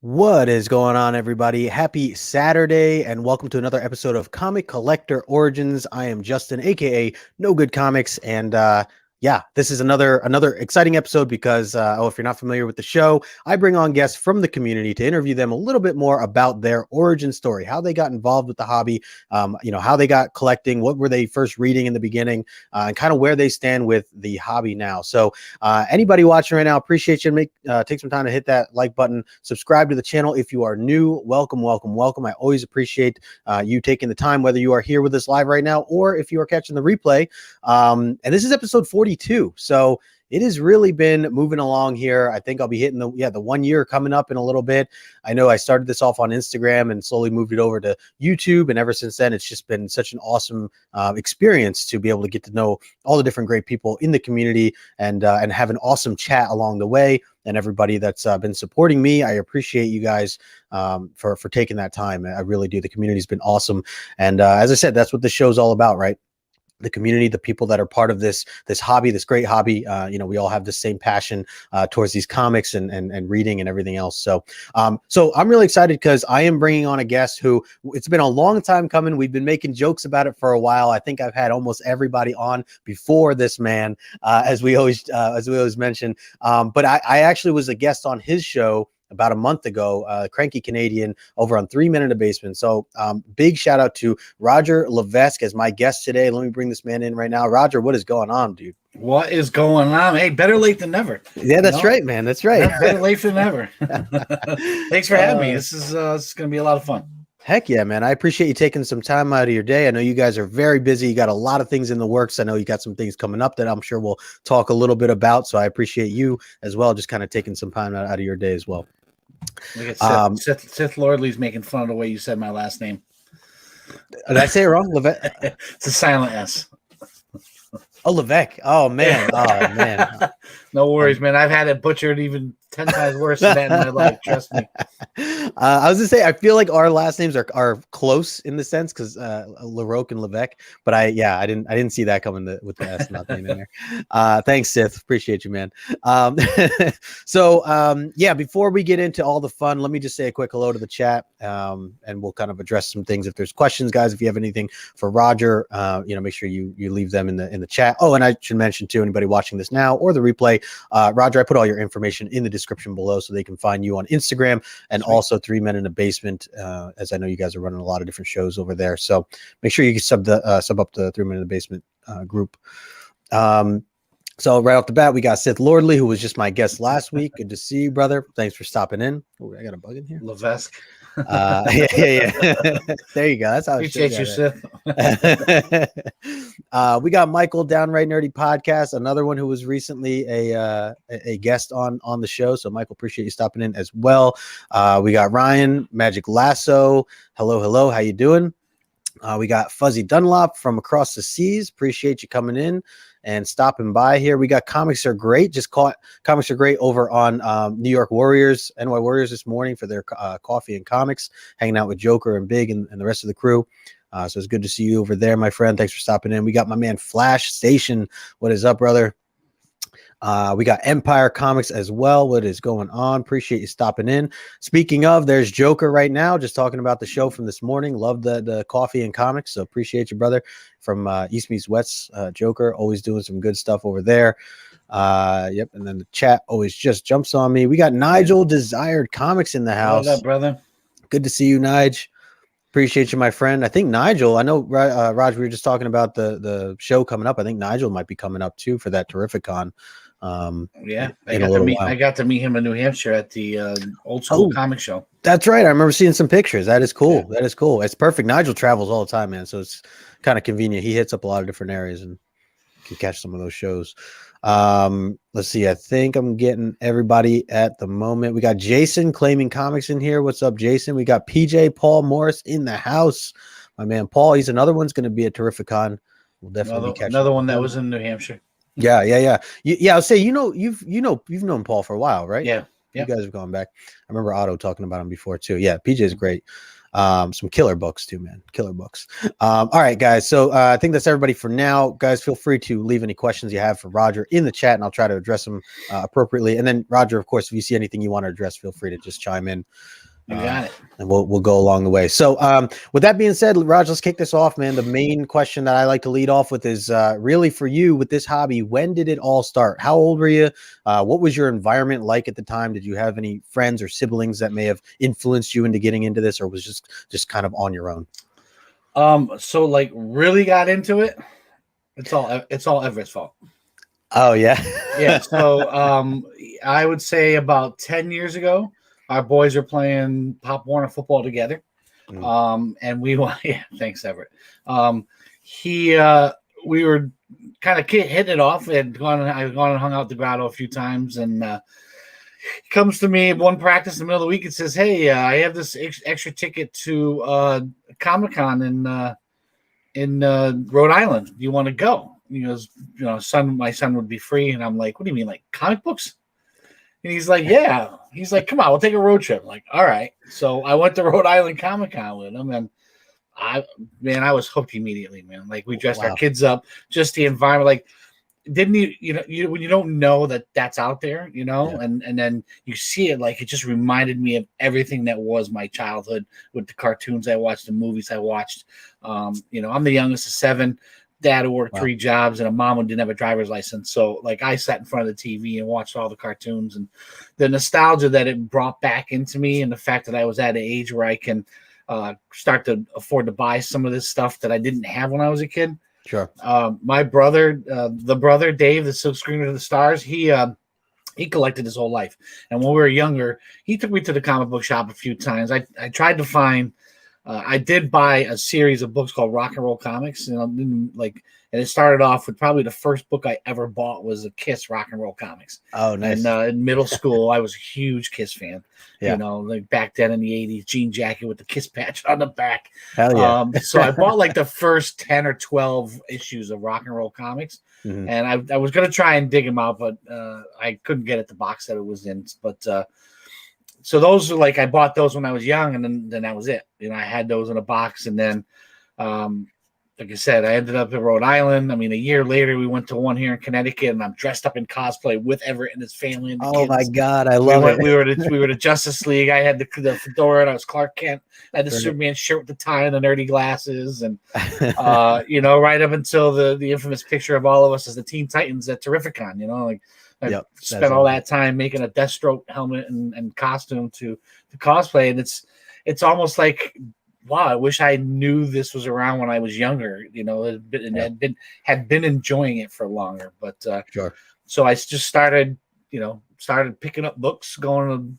What is going on, everybody? Happy Saturday, and welcome to another episode of Comic Collector Origins. I am Justin, aka No Good Comics, and this is another exciting episode because if you're not familiar with the show, I bring on guests from the community to interview them a little bit more about their origin story, how they got involved with the hobby, how they got collecting, what were they first reading in the beginning, and kind of where they stand with the hobby now. So anybody watching right now, appreciate you. Take some time to hit that like button, subscribe to the channel if you are new. Welcome. I always appreciate you taking the time, whether you are here with us live right now or if you are catching the replay. And this is episode 42. So it has really been moving along here. I think I'll be hitting the 1 year coming up in a little bit. I know I started this off on Instagram and slowly moved it over to YouTube. And ever since then, it's just been such an awesome experience to be able to get to know all the different great people in the community and have an awesome chat along the way. And everybody that's been supporting me, I appreciate you guys for taking that time. I really do. The community's been awesome. And as I said, that's what the show's all about, right? The community, the people that are part of this hobby, this great hobby. We all have the same passion towards these comics and reading and everything else. So I'm really excited because I am bringing on a guest who it's been a long time coming. We've been making jokes about it for a while. I think I've had almost everybody on before this man, as we always mention. But I actually was a guest on his show about a month ago, Cranky Canadian over on 3 Men in a Basement. So big shout out to Roger Levesque as my guest today. Let me bring this man in right now. Roger, what is going on, dude? What is going on? Hey, better late than never. Yeah, that's right, man. That's right. Better late than never. Thanks for having me. This is going to be a lot of fun. Heck yeah, man. I appreciate you taking some time out of your day. I know you guys are very busy. You got a lot of things in the works. I know you got some things coming up that I'm sure we'll talk a little bit about. So I appreciate you as well, just kind of taking some time out of your day as well. Look at Sith Lordley's making fun of the way you said my last name. Did I say it wrong? Levesque? It's a silent S. Oh, Levesque. Oh, man. No worries, man. I've had it butchered even 10 times worse than that in my life. Trust me. I was going to say, I feel like our last names are close in the sense because LaRoque and Levesque, but I didn't see that coming with the S not being in there. Thanks, Sith. Appreciate you, man. Before we get into all the fun, let me just say a quick hello to the chat, and we'll kind of address some things. If there's questions, guys, if you have anything for Roger, make sure you leave them in the chat. Oh, and I should mention too, anybody watching this now or the replay, Roger, I put all your information in the description below so they can find you on Instagram and also 3 Men in a Basement, as I know you guys are running a lot of different shows over there. So make sure you can sub up the 3 Men in a Basement group. So right off the bat, we got Sith Lordley, who was just my guest last week. Good to see you, brother. Thanks for stopping in. Oh, I got a bug in here. Levesque. Yeah. There you go. That's how appreciate you, Sith. We got Michael, Downright Nerdy Podcast, another one who was recently a guest on the show. So Michael, appreciate you stopping in as well. We got Ryan, Magic Lasso. Hello. How you doing? We got Fuzzy Dunlop from across the seas. Appreciate you coming in and stopping by here. We got Comics Are Great. Just caught Comics Are Great over on New York Warriors, NY Warriors this morning for their coffee and comics, hanging out with Joker and Big and the rest of the crew. So it's good to see you over there, my friend. Thanks for stopping in. We got my man Flash Station. What is up, brother? We got Empire Comics as well. What is going on? Appreciate you stopping in. Speaking of, there's Joker right now, just talking about the show from this morning. Love the coffee and comics, so appreciate you, brother. From East Meets West, Joker, always doing some good stuff over there. Yep, and then the chat always just jumps on me. We got Nigel Desired Comics in the house. What's up, brother? Good to see you, Nige. Appreciate you, my friend. I think Nigel, I know, Raj, we were just talking about the show coming up. I think Nigel might be coming up too for that Terrificon. I got to meet him in New Hampshire at the old school comic show. That's right. I remember seeing some pictures. That is cool. Yeah. That is cool. It's perfect. Nigel travels all the time, man. So it's kind of convenient. He hits up a lot of different areas and can catch some of those shows. Let's see. I think I'm getting everybody at the moment. We got Jason Claiming Comics in here. What's up, Jason? We got PJ Paul Morris in the house. My man Paul. He's another one's going to be a Terrificon. We'll definitely catch another one that was in New Hampshire. Yeah. I'll say you've known Paul for a while, right? Yeah. You guys have gone back. I remember Otto talking about him before too. Yeah, PJ is great. Some killer books too, man. Killer books. All right, guys. So I think that's everybody for now. Guys, feel free to leave any questions you have for Roger in the chat, and I'll try to address them appropriately. And then, Roger, of course, if you see anything you want to address, feel free to just chime in. You got it. And we'll go along the way. So with that being said, Raj, let's kick this off, man. The main question that I like to lead off with is really for you with this hobby. When did it all start? How old were you? What was your environment like at the time? Did you have any friends or siblings that may have influenced you into getting into this, or was just kind of on your own? So like really got into it. It's all Everett's fault. Oh yeah. Yeah. So I would say about 10 years ago, our boys are playing Pop Warner football together. And we won. Yeah, thanks, Everett. We were kind of hitting it off. I've gone and hung out at the grotto a few times, and he comes to me one practice in the middle of the week and says, "Hey, I have this extra ticket to Comic-Con in Rhode Island. Do you want to go?" He goes, my son would be free, and I'm like, "What do you mean, like comic books?" And he's like, "Yeah." He's like, "Come on, we'll take a road trip." I'm like, all right. So I went to Rhode Island Comic-Con with him, and I was hooked immediately, man. Like we dressed our kids up, just the environment. Like, didn't you when you don't know that that's out there, and then you see it, like it just reminded me of everything that was my childhood with the cartoons I watched, the movies I watched. I'm the youngest of 7. Dad who worked 3 jobs, and a mom who didn't have a driver's license. So like I sat in front of the TV and watched all the cartoons, and the nostalgia that it brought back into me, and the fact that I was at an age where I can start to afford to buy some of this stuff that I didn't have when I was a kid. Sure. My brother, the brother Dave, the Silk Screener of the Stars, he collected his whole life. And when we were younger, he took me to the comic book shop a few times. I tried to find. I did buy a series of books called Rock and Roll Comics, and it started off with probably the first book I ever bought was a Kiss Rock and Roll Comics. Oh, nice. And in middle school, I was a huge Kiss fan. Yeah. Like back then in the 80s, jean jacket with the Kiss patch on the back. Hell yeah. So I bought like the first 10 or 12 issues of Rock and Roll Comics, and I was going to try and dig them out, but I couldn't get at the box that it was in. But so those are like I bought those when I was young, and then that was it. I had those in a box, and then like I said, I ended up in Rhode Island. I mean, a year later, we went to one here in Connecticut, and I'm dressed up in cosplay with Everett and his family. And the kids. My God, I love it. We were the Justice League. I had the fedora, and I was Clark Kent. I had the Superman shirt with the tie and the nerdy glasses, and right up until the infamous picture of all of us as the Teen Titans at Terrificon. I spent all that time making a Deathstroke helmet and costume to cosplay, and it's almost like, wow, I wish I knew this was around when I was younger. Had been enjoying it for longer. But sure. So I just started picking up books, going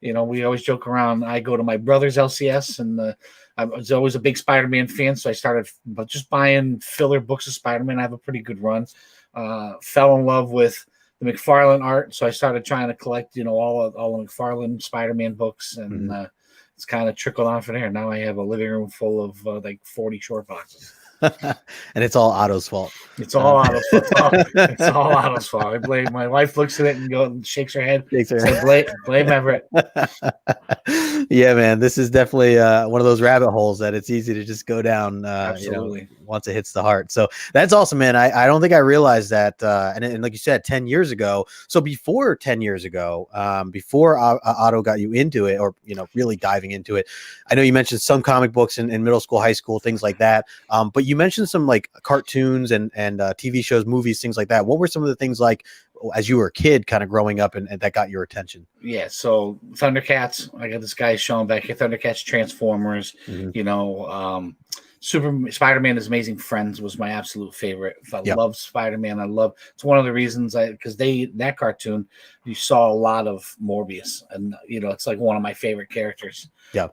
to, we always joke around. I go to my brother's LCS, and I was always a big Spider-Man fan, so I started just buying filler books of Spider-Man. I have a pretty good run. Fell in love with the McFarlane art, so I started trying to collect, all the McFarlane Spider-Man books, and it's kind of trickled on from there. Now I have a living room full of like 40 short boxes. And it's all Otto's fault. It's all Otto's fault. It's all Otto's fault. I blame. My wife looks at it and shakes her head. Blame Everett. Yeah, man, this is definitely one of those rabbit holes that it's easy to just go down. Absolutely. Once it hits the heart. So that's awesome, man. I don't think I realized that. And like you said, 10 years ago. So before 10 years ago, before Otto got you into it, or really diving into it, I know you mentioned some comic books in middle school, high school, things like that. But you mentioned some like cartoons and TV shows, movies, things like that. What were some of the things like as you were a kid kind of growing up and that got your attention? Yeah. So Thundercats, I got this guy showing back here, Thundercats, Transformers, Spider-Man is Amazing Friends was my absolute favorite. I love Spider-Man. It's one of the reasons because that cartoon, you saw a lot of Morbius, and it's like one of my favorite characters. Yeah.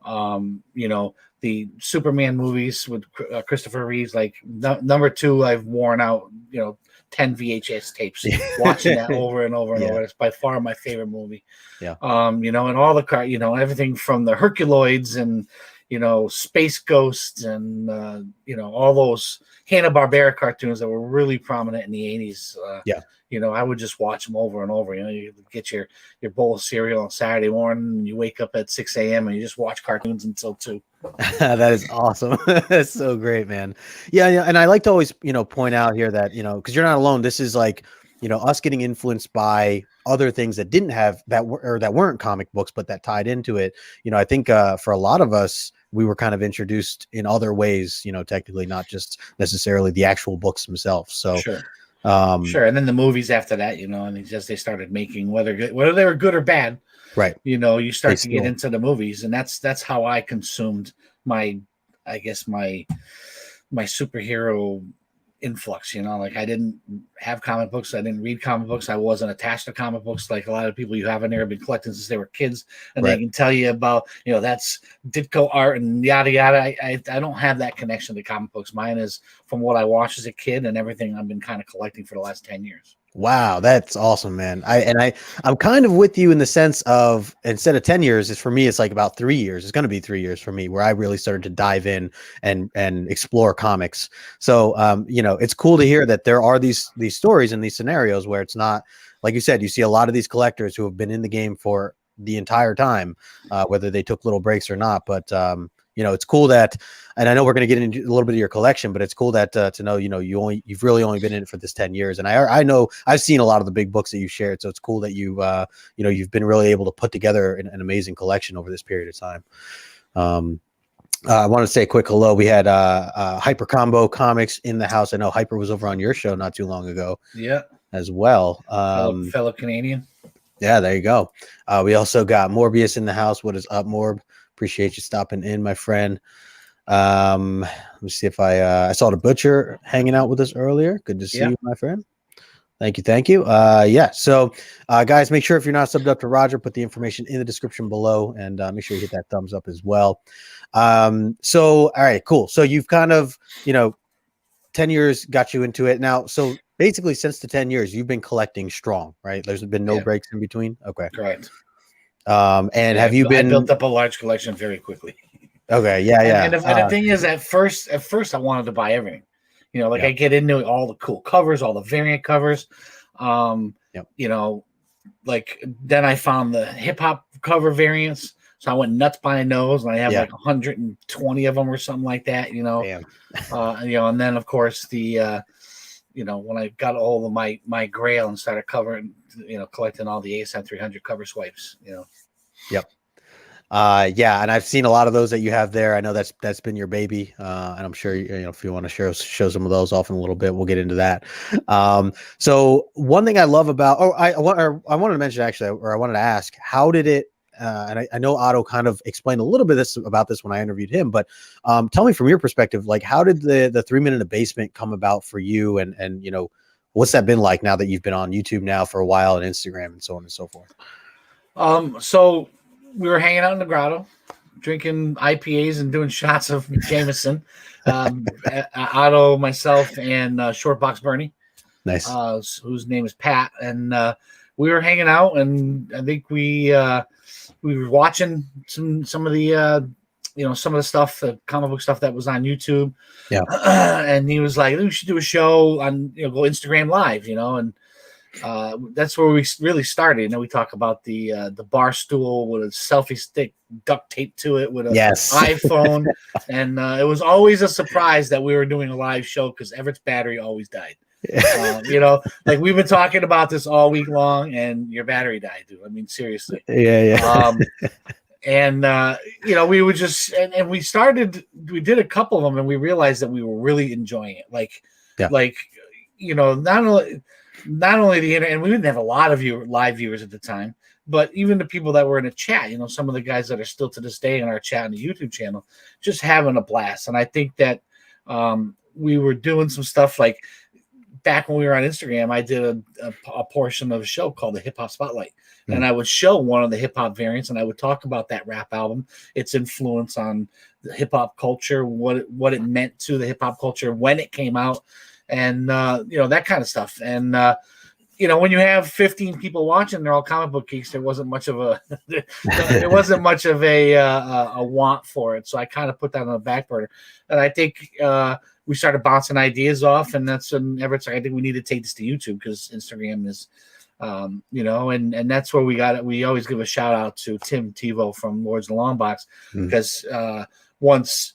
The Superman movies with Christopher Reeves, like number 2, I've worn out 10 VHS tapes, watching that over and over and over. It's by far my favorite movie. Yeah. And all the everything from the Herculoids and Space Ghost and all those Hanna-Barbera cartoons that were really prominent in the 80s. Yeah. I would just watch them over and over. You get your bowl of cereal on Saturday morning, and you wake up at 6 a.m. and you just watch cartoons until 2. That is awesome. That's so great, man. Yeah, yeah. And I like to always, point out here that, because you're not alone. This is like, us getting influenced by other things that didn't have that or that weren't comic books, but that tied into it. I think for a lot of us, we were kind of introduced in other ways, technically not just necessarily the actual books themselves. So sure. And then the movies after that, and they started making whether they were good or bad. Right. You start to get into the movies, and that's how I consumed my superhero influx. Like I didn't have comic books, I didn't read comic books, I wasn't attached to comic books like a lot of people you have in there have been collecting since they were kids, and they can tell you about that's Ditko art and yada yada. I don't have that connection to comic books. Mine is from what I watched as a kid and everything I've been kind of collecting for the last 10 years. Wow, that's awesome, man. I'm kind of with you in the sense of instead of 10 years, for me, it's like about 3 years. It's going to be 3 years for me where I really started to dive in and explore comics. So, it's cool to hear that there are these stories and these scenarios where it's not, like you said, you see a lot of these collectors who have been in the game for the entire time, whether they took little breaks or not. But, it's cool that, and I know we're going to get into a little bit of your collection, but it's cool that to know, you've really only been in it for this 10 years. And I know I've seen a lot of the big books that you shared. So it's cool that you've been really able to put together an amazing collection over this period of time. I want to say a quick hello. We had Hyper Combo Comics in the house. I know Hyper was over on your show not too long ago. Yeah. As well. Fellow Canadian. Yeah, there you go. We also got Morbius in the house. What is up, Morb? Appreciate you stopping in, my friend. Let me see if I saw the Butcher hanging out with us earlier. Good to see you, my friend. Thank you. So guys, make sure if you're not subbed up to Roger, put the information in the description below, and make sure you hit that thumbs up as well. All right, cool. So you've kind of 10 years got you into it now. So basically since the 10 years you've been collecting strong, right? There's been no breaks in between. Okay, correct. And have you been? I built up a large collection very quickly. Okay, yeah. And the thing is, at first, I wanted to buy everything. I get into all the cool covers, all the variant covers. Then I found the hip hop cover variants, so I went nuts buying those, and I have like 120 of them or something like that. Damn. And then of course the when I got all of my Grail and started collecting all the ASM 300 cover swipes. Yep. And I've seen a lot of those that you have there. I know that's been your baby, and I'm sure if you want to show some of those off in a little bit, we'll get into that. So one thing I love about, I wanted to mention actually, or I wanted to ask, how did it? And I know Otto kind of explained a little bit about this when I interviewed him, but tell me from your perspective, like how did the 3 Men in the Basement come about for you, and what's that been like now that you've been on YouTube now for a while and Instagram and so on and so forth? So we were hanging out in the grotto, drinking IPAs and doing shots of Jameson. Otto, myself, and Shortbox Bernie, nice, whose name is Pat, and we were hanging out, and I think we were watching some of the some of the stuff, the comic book stuff that was on YouTube. Yeah, and he was like, "We should do a show on go Instagram Live," and. That's where we really started. We talk about the bar stool with a selfie stick duct taped to it with an iPhone, and it was always a surprise that we were doing a live show because Everett's battery always died. Like we've been talking about this all week long, and your battery died, dude. I mean, seriously. Yeah. We would just and we did a couple of them, and we realized that we were really enjoying it. Not only the internet, and we didn't have a lot of live viewers at the time, but even the people that were in the chat, some of the guys that are still to this day in our chat on the YouTube channel, just having a blast. And I think that we were doing some stuff like back when we were on Instagram, I did a portion of a show called the Hip Hop Spotlight. Mm-hmm. And I would show one of the hip hop variants, and I would talk about that rap album, its influence on the hip hop culture, what it meant to the hip hop culture when it came out. And that kind of stuff. And when you have 15 people watching, they're all comic book geeks. There wasn't much of a a want for it. So I kind of put that on the back burner. And I think we started bouncing ideas off, and that's when Everett's like, I think we need to take this to YouTube because Instagram is, and that's where we got it. We always give a shout out to Tim Tebow from Lords of the Long Box because once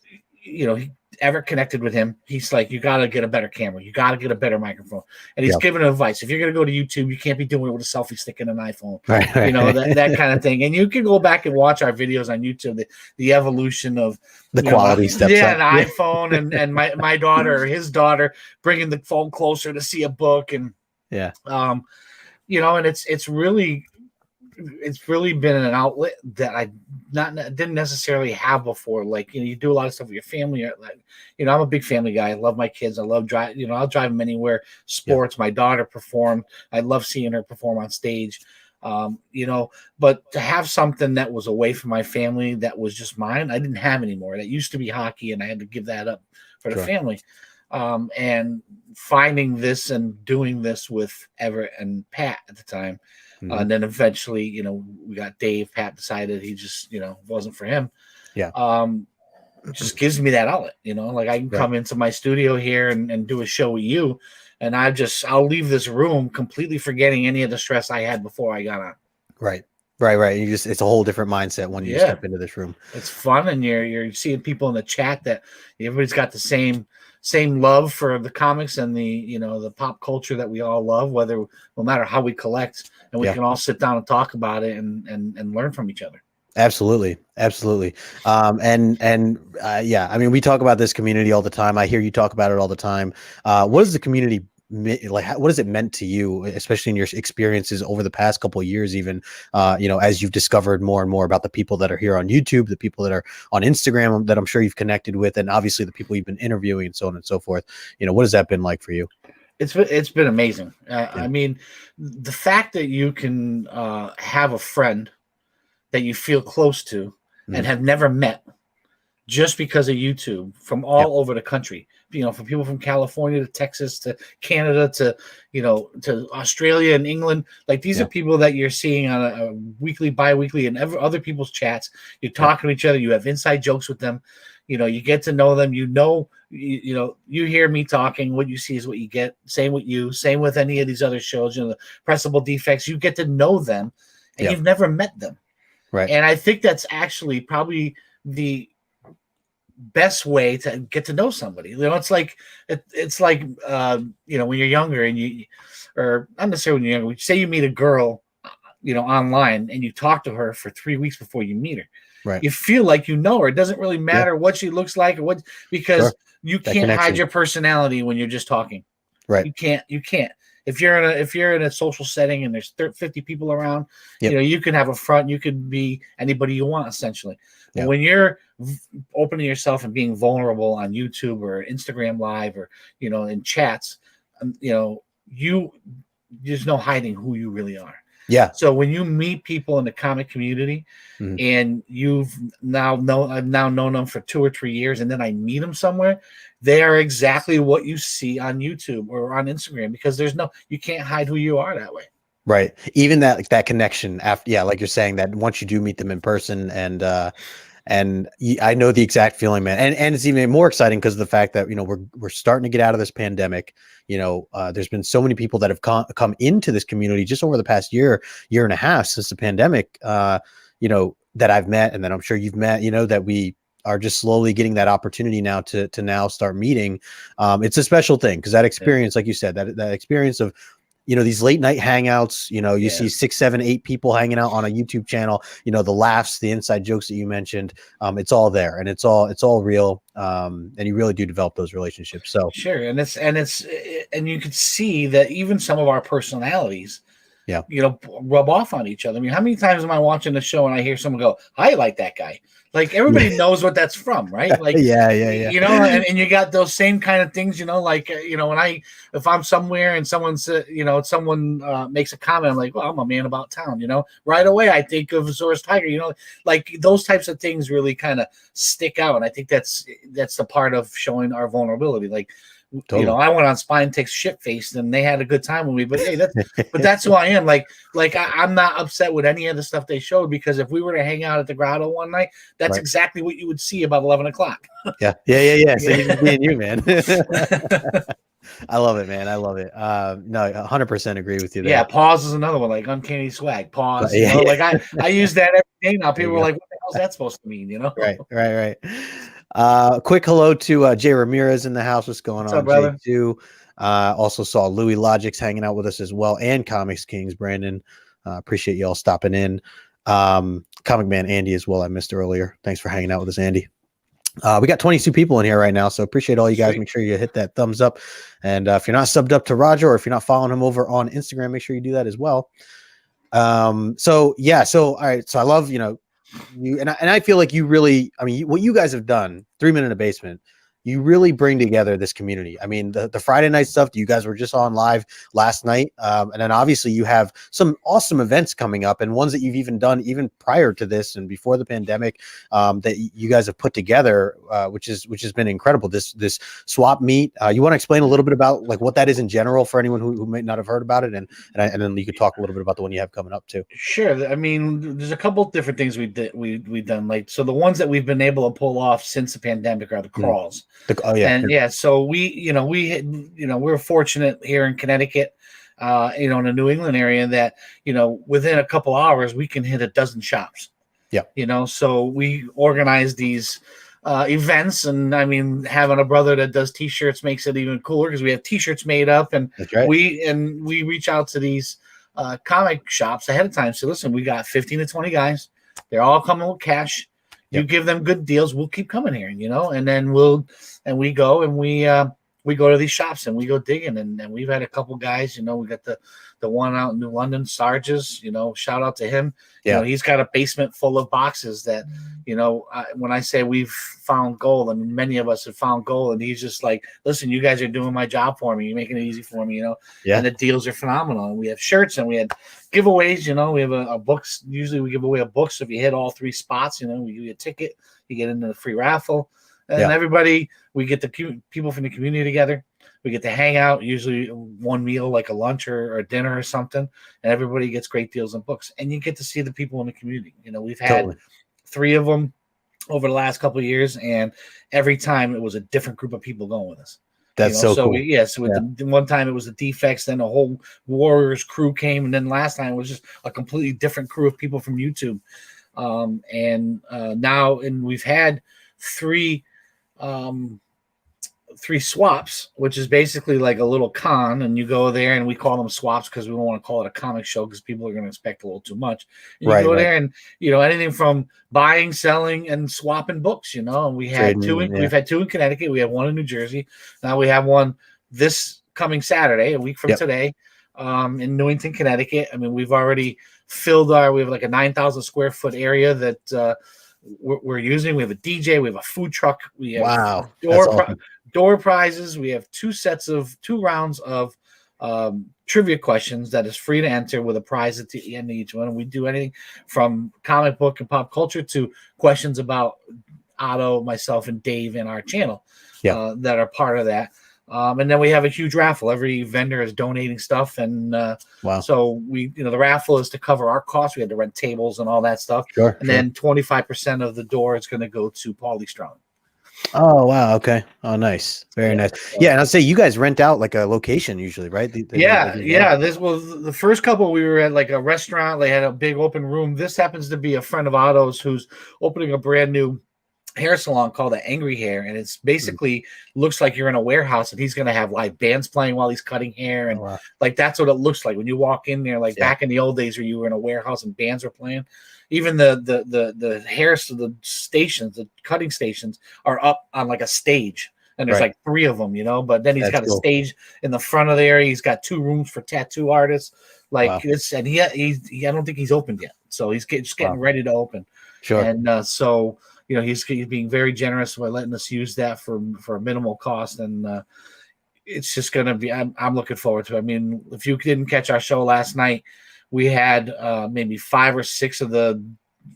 Everett connected with him, he's like, you got to get a better camera. You got to get a better microphone. And he's giving advice. If you're going to go to YouTube, you can't be doing it with a selfie stick and an iPhone, right. that kind of thing. And you can go back and watch our videos on YouTube, the evolution of the quality steps up. An iPhone and my daughter or his daughter bringing the phone closer to see a book. And, and it's really been an outlet that I didn't necessarily have before. Like, you do a lot of stuff with your family. Like, I'm a big family guy. I love my kids. I love drive. I'll drive them anywhere. Sports. My daughter performed. I love seeing her perform on stage. But to have something that was away from my family that was just mine, I didn't have anymore. That used to be hockey, and I had to give that up for the family. And finding this and doing this with Everett and Pat at the time. And then eventually, we got Dave. Pat decided he just, wasn't for him. Just gives me that outlet, like I can come into my studio here and do a show with you. And I'll leave this room completely forgetting any of the stress I had before I got on. Right. It's a whole different mindset when you step into this room. It's fun. And you're seeing people in the chat that everybody's got the same love for the comics and the pop culture that we all love, no matter how we collect, and we can all sit down and talk about it and learn from each other. Absolutely. I mean, we talk about this community all the time. I hear you talk about it all the time. What is the community like? What has it meant to you, especially in your experiences over the past couple of years, even, as you've discovered more and more about the people that are here on YouTube, the people that are on Instagram that I'm sure you've connected with, and obviously the people you've been interviewing and so on and so forth. What has that been like for you? It's been amazing. I mean, the fact that you can have a friend that you feel close to and have never met just because of YouTube from all over the country, from people from California to Texas to Canada to Australia and England. Like, these are people that you're seeing on a weekly, bi-weekly, and other people's chats. You're talking to each other. You have inside jokes with them. You get to know them. You hear me talking. What you see is what you get. Same with you. Same with any of these other shows. The Pressable Defects. You get to know them, and you've never met them. Right. And I think that's actually probably the best way to get to know somebody. It's like when you're younger and or not necessarily when you're younger, say you meet a girl, online, and you talk to her for 3 weeks before you meet her. Right. You feel like you know her. It doesn't really matter what she looks like or because you can't hide your personality when you're just talking. Right. You can't. If you're in a social setting and there's 50 people around, you can have a front. You can be anybody you want, essentially. But when you're opening yourself and being vulnerable on YouTube or Instagram Live or in chats, there's no hiding who you really are. Yeah. So when you meet people in the comic community, and I've now known them for 2 or 3 years, and then I meet them somewhere, they are exactly what you see on YouTube or on Instagram, because you can't hide who you are that way. Right. Even that connection after, like you're saying, that once you do meet them in person, and I know the exact feeling, man. And it's even more exciting because of the fact that, we're starting to get out of this pandemic. There's been so many people that have come into this community just over the past year and a half since the pandemic, that I've met, and that I'm sure you've met, that we are just slowly getting that opportunity now to now start meeting. It's a special thing because that experience, like you said, that experience of, these late night hangouts, you see 6, 7, 8 people hanging out on a YouTube channel, the laughs, the inside jokes that you mentioned, it's all there, and it's all real. And you really do develop those relationships. So sure. And you could see that even some of our personalities, rub off on each other. I mean, how many times am I watching the show and I hear someone go, I like that guy? Like, everybody knows what that's from, right? Like, and you got those same kind of things, like, if I'm somewhere and someone makes a comment, I'm like, well, I'm a man about town, right away I think of Azores Tiger, like those types of things really kind of stick out. And I think that's the part of showing our vulnerability. Like, You know, I went on Spine Takes Shit Faced, and they had a good time with me. But hey, that's who I am. I'm not upset with any of the stuff they showed, because if we were to hang out at the Grotto one night, that's exactly what you would see about 11 o'clock. Yeah. So you just being you, man. I love it, man. I love it. No, 100% agree with you there. Yeah, pause is another one, like Uncanny Swag. Pause. You know, like I use that every day now. People are like, what the hell's that supposed to mean? You know? Right. Quick hello to Jay Ramirez in the house. What's going on, up, brother? Jay, too? Also saw Louis Logix hanging out with us as well, and Comics Kings, Brandon. Appreciate you all stopping in. Comic Man Andy as well, I missed earlier. Thanks for hanging out with us, Andy. We got 22 people in here right now, so appreciate all you guys. Make sure you hit that thumbs up. And if you're not subbed up to Roger, or if you're not following him over on Instagram, make sure you do that as well. So all right. So I love, you know, you and I feel like you really, I mean, what you guys have done, 3 Men in a Basement, you really bring together this community. I mean, the Friday night stuff, you guys were just on live last night. And then obviously you have some awesome events coming up, and ones that you've even done even prior to this and before the pandemic, that you guys have put together, which has been incredible. This swap meet. You want to explain a little bit about like what that is in general for anyone who may not have heard about it, and then you could talk a little bit about the one you have coming up too. Sure. I mean, there's a couple different things we've done. Like, so the ones that we've been able to pull off since the pandemic are the crawls. So we're fortunate here in Connecticut, in the New England area, that, within a couple hours we can hit a dozen shops. Yeah. So we organize these events, and I mean, having a brother that does t-shirts makes it even cooler, because we have t-shirts made up, and we reach out to these comic shops ahead of time. So listen, we got 15 to 20 guys. They're all coming with cash. You give them good deals, we'll keep coming here, and then we go to these shops and we go digging, and we've had a couple guys, we got the one out in New London, Sarges, shout out to him. He's got a basement full of boxes that, when I say we've found gold, I mean, many of us have found gold, and he's just like, listen, you guys are doing my job for me. You're making it easy for me, and the deals are phenomenal. And we have shirts, and we had giveaways, we have a books. Usually we give away a book. So if you hit all 3 spots, we give you a ticket, you get into the free raffle, and everybody, we get the people from the community together. We get to hang out, usually one meal, like a lunch or a dinner or something, and everybody gets great deals on books. And you get to see the people in the community. We've had 3 of them over the last couple of years, and every time it was a different group of people going with us. That's so cool. The one time it was the Defects, then the whole Warriors crew came, and then last time it was just a completely different crew of people from YouTube. Now we've had 3 swaps, which is basically like a little con, and you go there, and we call them swaps because we don't want to call it a comic show, because people are going to expect a little too much. And you go there, and anything from buying, selling, and swapping books. And we had we've had 2 in Connecticut, we have 1 in New Jersey. Now we have one this coming Saturday, a week from today, in Newington, Connecticut. I mean, we've already filled we have like a 9,000 square foot area that we're using. We have a DJ, we have a food truck, we have door prizes. We have 2 rounds of trivia questions that is free to enter, with a prize at the end of each one. And we do anything from comic book and pop culture to questions about Otto, myself, and Dave in our channel that are part of that. And then we have a huge raffle. Every vendor is donating stuff, and so we, the raffle is to cover our costs. We had to rent tables and all that stuff. Then 25% of the door is going to go to Paulie Strong. Oh, wow. Okay. Oh, nice. Very nice. Yeah. And I'll say you guys rent out like a location usually, right? This was the first couple. We were at like a restaurant. They had a big open room. This happens to be a friend of Otto's who's opening a brand new hair salon called the Angry Hair, and it's basically looks like you're in a warehouse, and he's going to have live bands playing while he's cutting hair, and like that's what it looks like when you walk in there, like back in the old days where you were in a warehouse and bands were playing. Even the hair, so the stations, the cutting stations are up on like a stage, and there's like 3 of them, but then he's got a stage in the front of the area. He's got 2 rooms for tattoo artists, it's, and he I don't think he's opened yet, so he's just getting ready to open. And so he's being very generous by letting us use that for a minimal cost, and it's just gonna be. I'm looking forward to it. I mean, if you didn't catch our show last night, we had maybe 5 or 6 of the,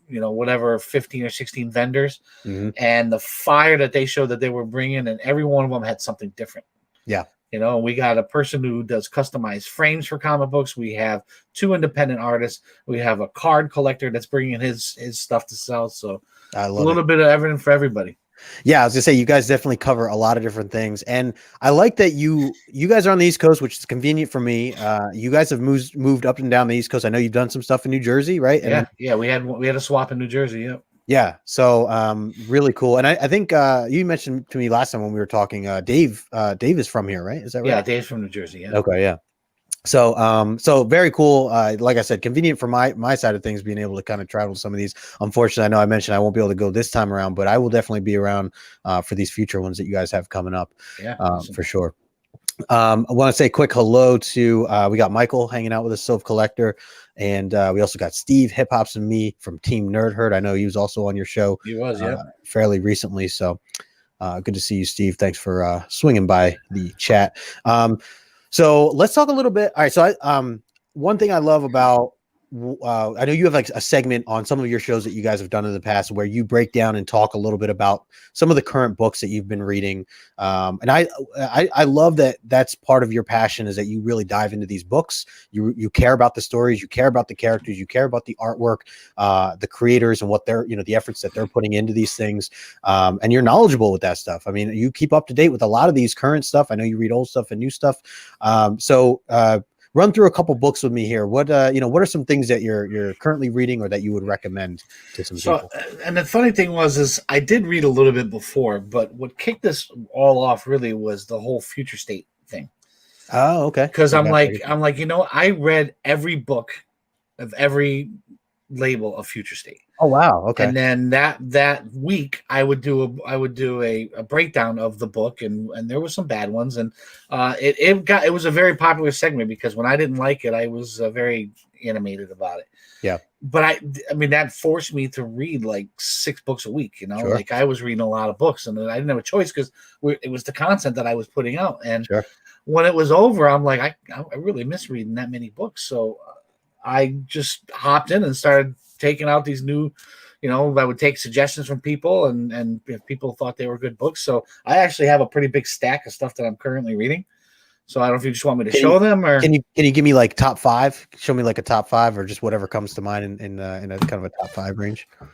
15 or 16 vendors, and the fire that they showed that they were bringing, and every one of them had something different. Yeah. You know, we got a person who does customized frames for comic books. We have 2 independent artists. We have a card collector that's bringing his stuff to sell. So I a love little it. bit of everything for everybody. Yeah, I was gonna say you guys definitely cover a lot of different things, and I like that you guys are on the East Coast, which is convenient for me. You guys have moved up and down the East Coast. I know you've done some stuff in New Jersey, right? And then, Yeah, we had a swap in New Jersey. Yep. yeah, so really cool. And I think you mentioned to me last time when we were talking, Dave is from here, right? Is that right? Yeah, Dave's from New Jersey. Yeah. Okay, yeah. So very cool. Like I said, convenient for my side of things, being able to kind of travel some of these. Unfortunately, I know I mentioned I won't be able to go this time around, but I will definitely be around for these future ones that you guys have coming up. Yeah, awesome. For sure. I want to say a quick hello to we got Michael hanging out with us, Sylph Collector, and we also got Steve, Hip Hops, and me from Team Nerd Herd. I know he was also on your show. He was, yeah, fairly recently. So good to see you, Steve. Thanks for swinging by the chat. So let's talk a little bit. All right. So one thing I love about I know you have like a segment on some of your shows that you guys have done in the past where you break down and talk a little bit about some of the current books that you've been reading. And I love that that's part of your passion, is that you really dive into these books. You care about the stories, you care about the characters, you care about the artwork, the creators and what they're, the efforts that they're putting into these things. And you're knowledgeable with that stuff. I mean, you keep up to date with a lot of these current stuff. I know you read old stuff and new stuff. Run through a couple books with me here. What what are some things that you're currently reading or that you would recommend to some people? And the funny thing is I did read a little bit before, but what kicked this all off really was the whole future state thing. Oh, okay. Because I'm like, I read every book of every label of future state. Oh wow, okay. And then that week I would do a breakdown of the book, and there were some bad ones, and it was a very popular segment because when I didn't like it, I was very animated about it. Yeah. But I mean that forced me to read like 6 books a week. Sure. Like I was reading a lot of books, and I didn't have a choice because it was the content that I was putting out. And sure. When it was over, I'm like, I really miss reading that many books, so I just hopped in and started taking out these new, I would take suggestions from people, and if people thought they were good books. So I actually have a pretty big stack of stuff that I'm currently reading. So I don't know if you just want me to show them, or can you give me like top 5? Show me like a top 5 or just whatever comes to mind in a kind of a top 5 range. Let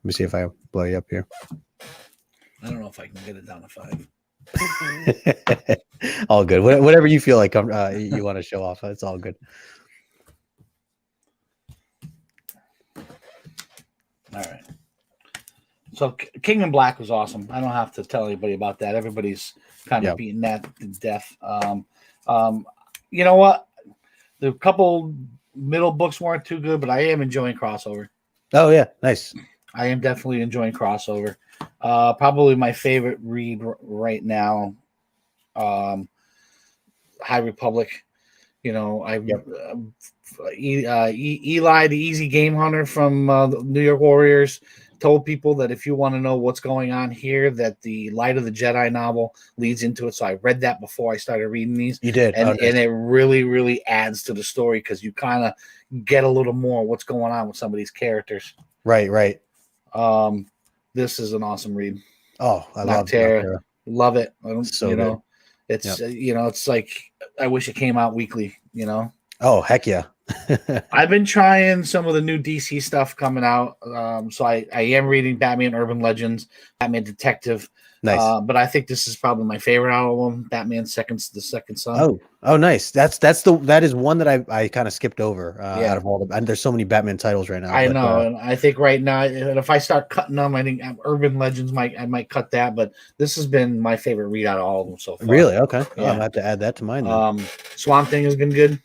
me see if I blow you up here. I don't know if I can get it down to 5. All good. Whatever you feel like you want to show off. It's all good. All right. So King in Black was awesome. I don't have to tell anybody about that. Everybody's kind of beating that to death. You know what? The couple middle books weren't too good, but I am enjoying crossover. Oh yeah, nice. I am definitely enjoying crossover. Probably my favorite read right now. High Republic. Eli, the easy game hunter from the New York Warriors, told people that if you want to know what's going on here, that the Light of the Jedi novel leads into it. So I read that before I started reading these. You did, and it really, really adds to the story because you kind of get a little more what's going on with some of these characters. Right. This is an awesome read. Oh, I love it. Love it. Good. It's it's like I wish it came out weekly. Oh heck yeah. I've been trying some of the new DC stuff coming out. So I am reading Batman Urban Legends, Batman Detective. Nice. But I think this is probably my favorite out of them, Batman the Second Son. Oh, nice. That is one that I kind of skipped over out of all and there's so many Batman titles right now. I know, and I think right now, and if I start cutting them, I think Urban Legends I might cut that. But this has been my favorite read out of all of them so far. Really? Okay. Yeah. I'm gonna have to add that to mine. Then. Swamp Thing has been good.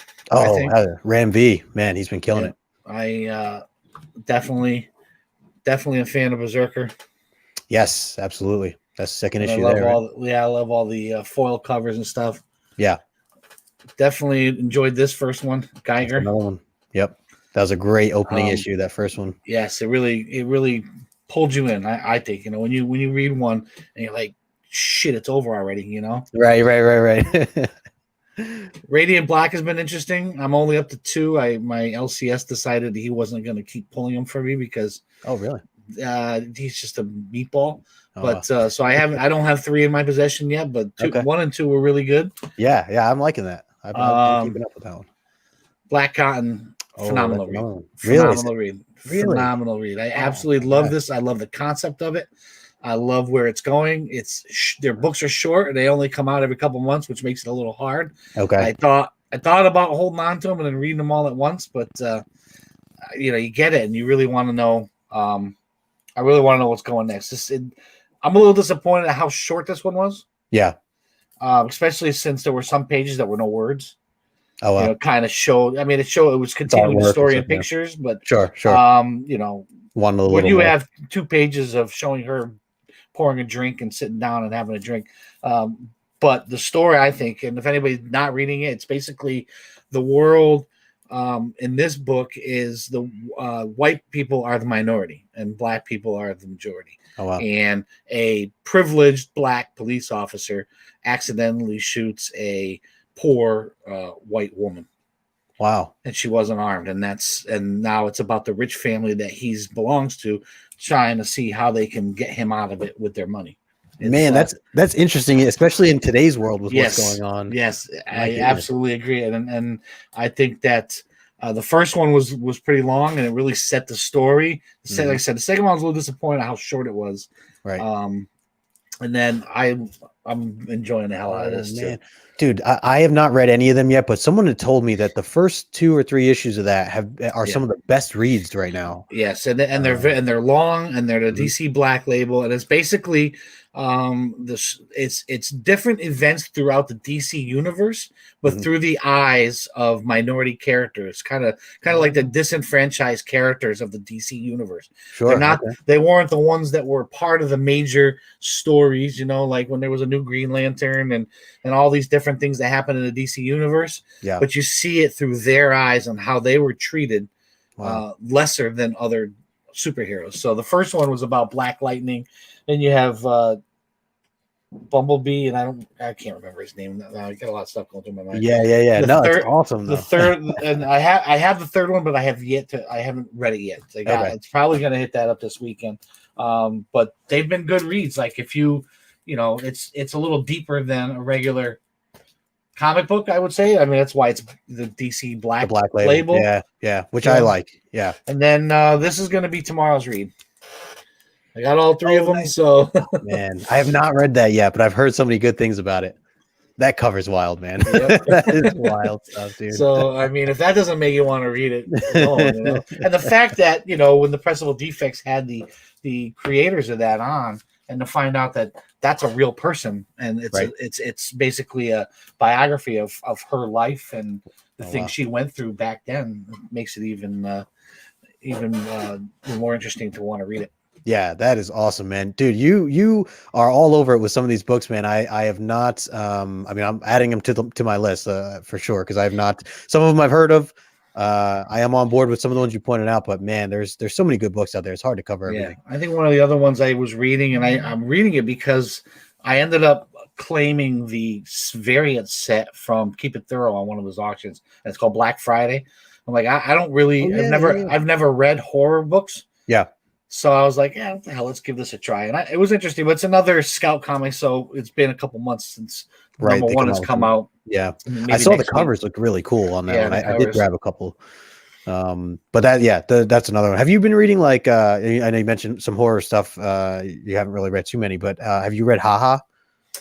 Ram V, man, he's been killing it. I definitely a fan of Berserker. Yes, absolutely. That's the second issue. I love all the foil covers and stuff. Yeah, definitely enjoyed this first one, Geiger. Another one. Yep, that was a great opening issue. That first one. Yes, it really pulled you in. I think when you read one and you're like, shit, it's over already. Right. Radiant Black has been interesting. I'm only up to 2. My LCS decided he wasn't going to keep pulling them for me because. Oh really? He's just a meatball. Oh, But so I don't have 3 in my possession yet, but 1 and 2 were really good. Yeah, I'm liking that. I've been keeping up with that one. Black Cotton, phenomenal read. Really? Phenomenal read. Phenomenal read. I absolutely love this. I love the concept of it. I love where it's going. Their books are short and they only come out every couple months, which makes it a little hard. Okay. I thought about holding on to them and then reading them all at once, but you get it and you really want to know. I really want to know what's going next. I'm a little disappointed at how short this one was. Yeah. Especially since there were some pages that were no words. Oh, wow. Kind of showed. I mean, it was continuing the story in pictures, but sure. One when you have 2 pages of showing her pouring a drink and sitting down and having a drink, but the story, I think, and if anybody's not reading it, it's basically the world. In this book is the white people are the minority and black people are the majority. Oh, wow. And a privileged black police officer accidentally shoots a poor white woman. Wow. And she wasn't armed. And now it's about the rich family that he belongs to trying to see how they can get him out of it with their money. Man, that's interesting, especially in today's world with what's going on. Yes, I absolutely agree. And I think that the first one was pretty long and it really set the story. Like I said, the second one was a little disappointed how short it was. Right. And then I'm enjoying the hell out of this too. Dude, I have not read any of them yet, but someone had told me that the first 2 or 3 issues of that are some of the best reads right now. Yes, and they're long and they're the DC Black label, and it's basically it's different events throughout the DC universe, but through the eyes of minority characters, kind of like the disenfranchised characters of the DC universe. Sure, they weren't the ones that were part of the major stories, like when there was a new Green Lantern and all these different things that happen in the DC universe. Yeah, but you see it through their eyes on how they were treated lesser than other superheroes. So the first one was about Black Lightning. Then you have Bumblebee, and I can't remember his name now. I got a lot of stuff going through my mind. Yeah. It's awesome. Though. The third, and I have the third one, but I haven't read it yet. It's probably going to hit that up this weekend. But they've been good reads. Like if it's a little deeper than a regular comic book, I would say. I mean, that's why it's the DC Black label. Yeah, which I like. Yeah. And then this is going to be tomorrow's read. I got all 3 of them. Nice. So, man, I have not read that yet, but I've heard so many good things about it. That cover's wild, man. Yep. That is wild stuff, dude. So, I mean, if that doesn't make you want to read it, and the fact that when the Pressable Defects had the creators of that on, and to find out that that's a real person, and it's basically a biography of her life and the things she went through back then, makes it even more interesting to want to read it. Yeah, that is awesome, man. Dude, you are all over it with some of these books, man. I have not. I mean, I'm adding them to my list for sure because I have not. Some of them I've heard of. I am on board with some of the ones you pointed out, but man, there's so many good books out there. It's hard to cover everything. I think one of the other ones I was reading, and I'm reading it because I ended up claiming the variant set from Keep It Thorough on one of his auctions. And it's called Black Friday. I'm like, I don't really. I've never read horror books. Yeah. So I was like, yeah, what the hell, let's give this a try. And it was interesting, but it's another Scout comic, so it's been a couple months since number 1 has come out. Yeah. I saw the covers looked really cool on that one. I did grab a couple. But that's another one. Have you been reading I know you mentioned some horror stuff. You haven't really read too many, but have you read Haha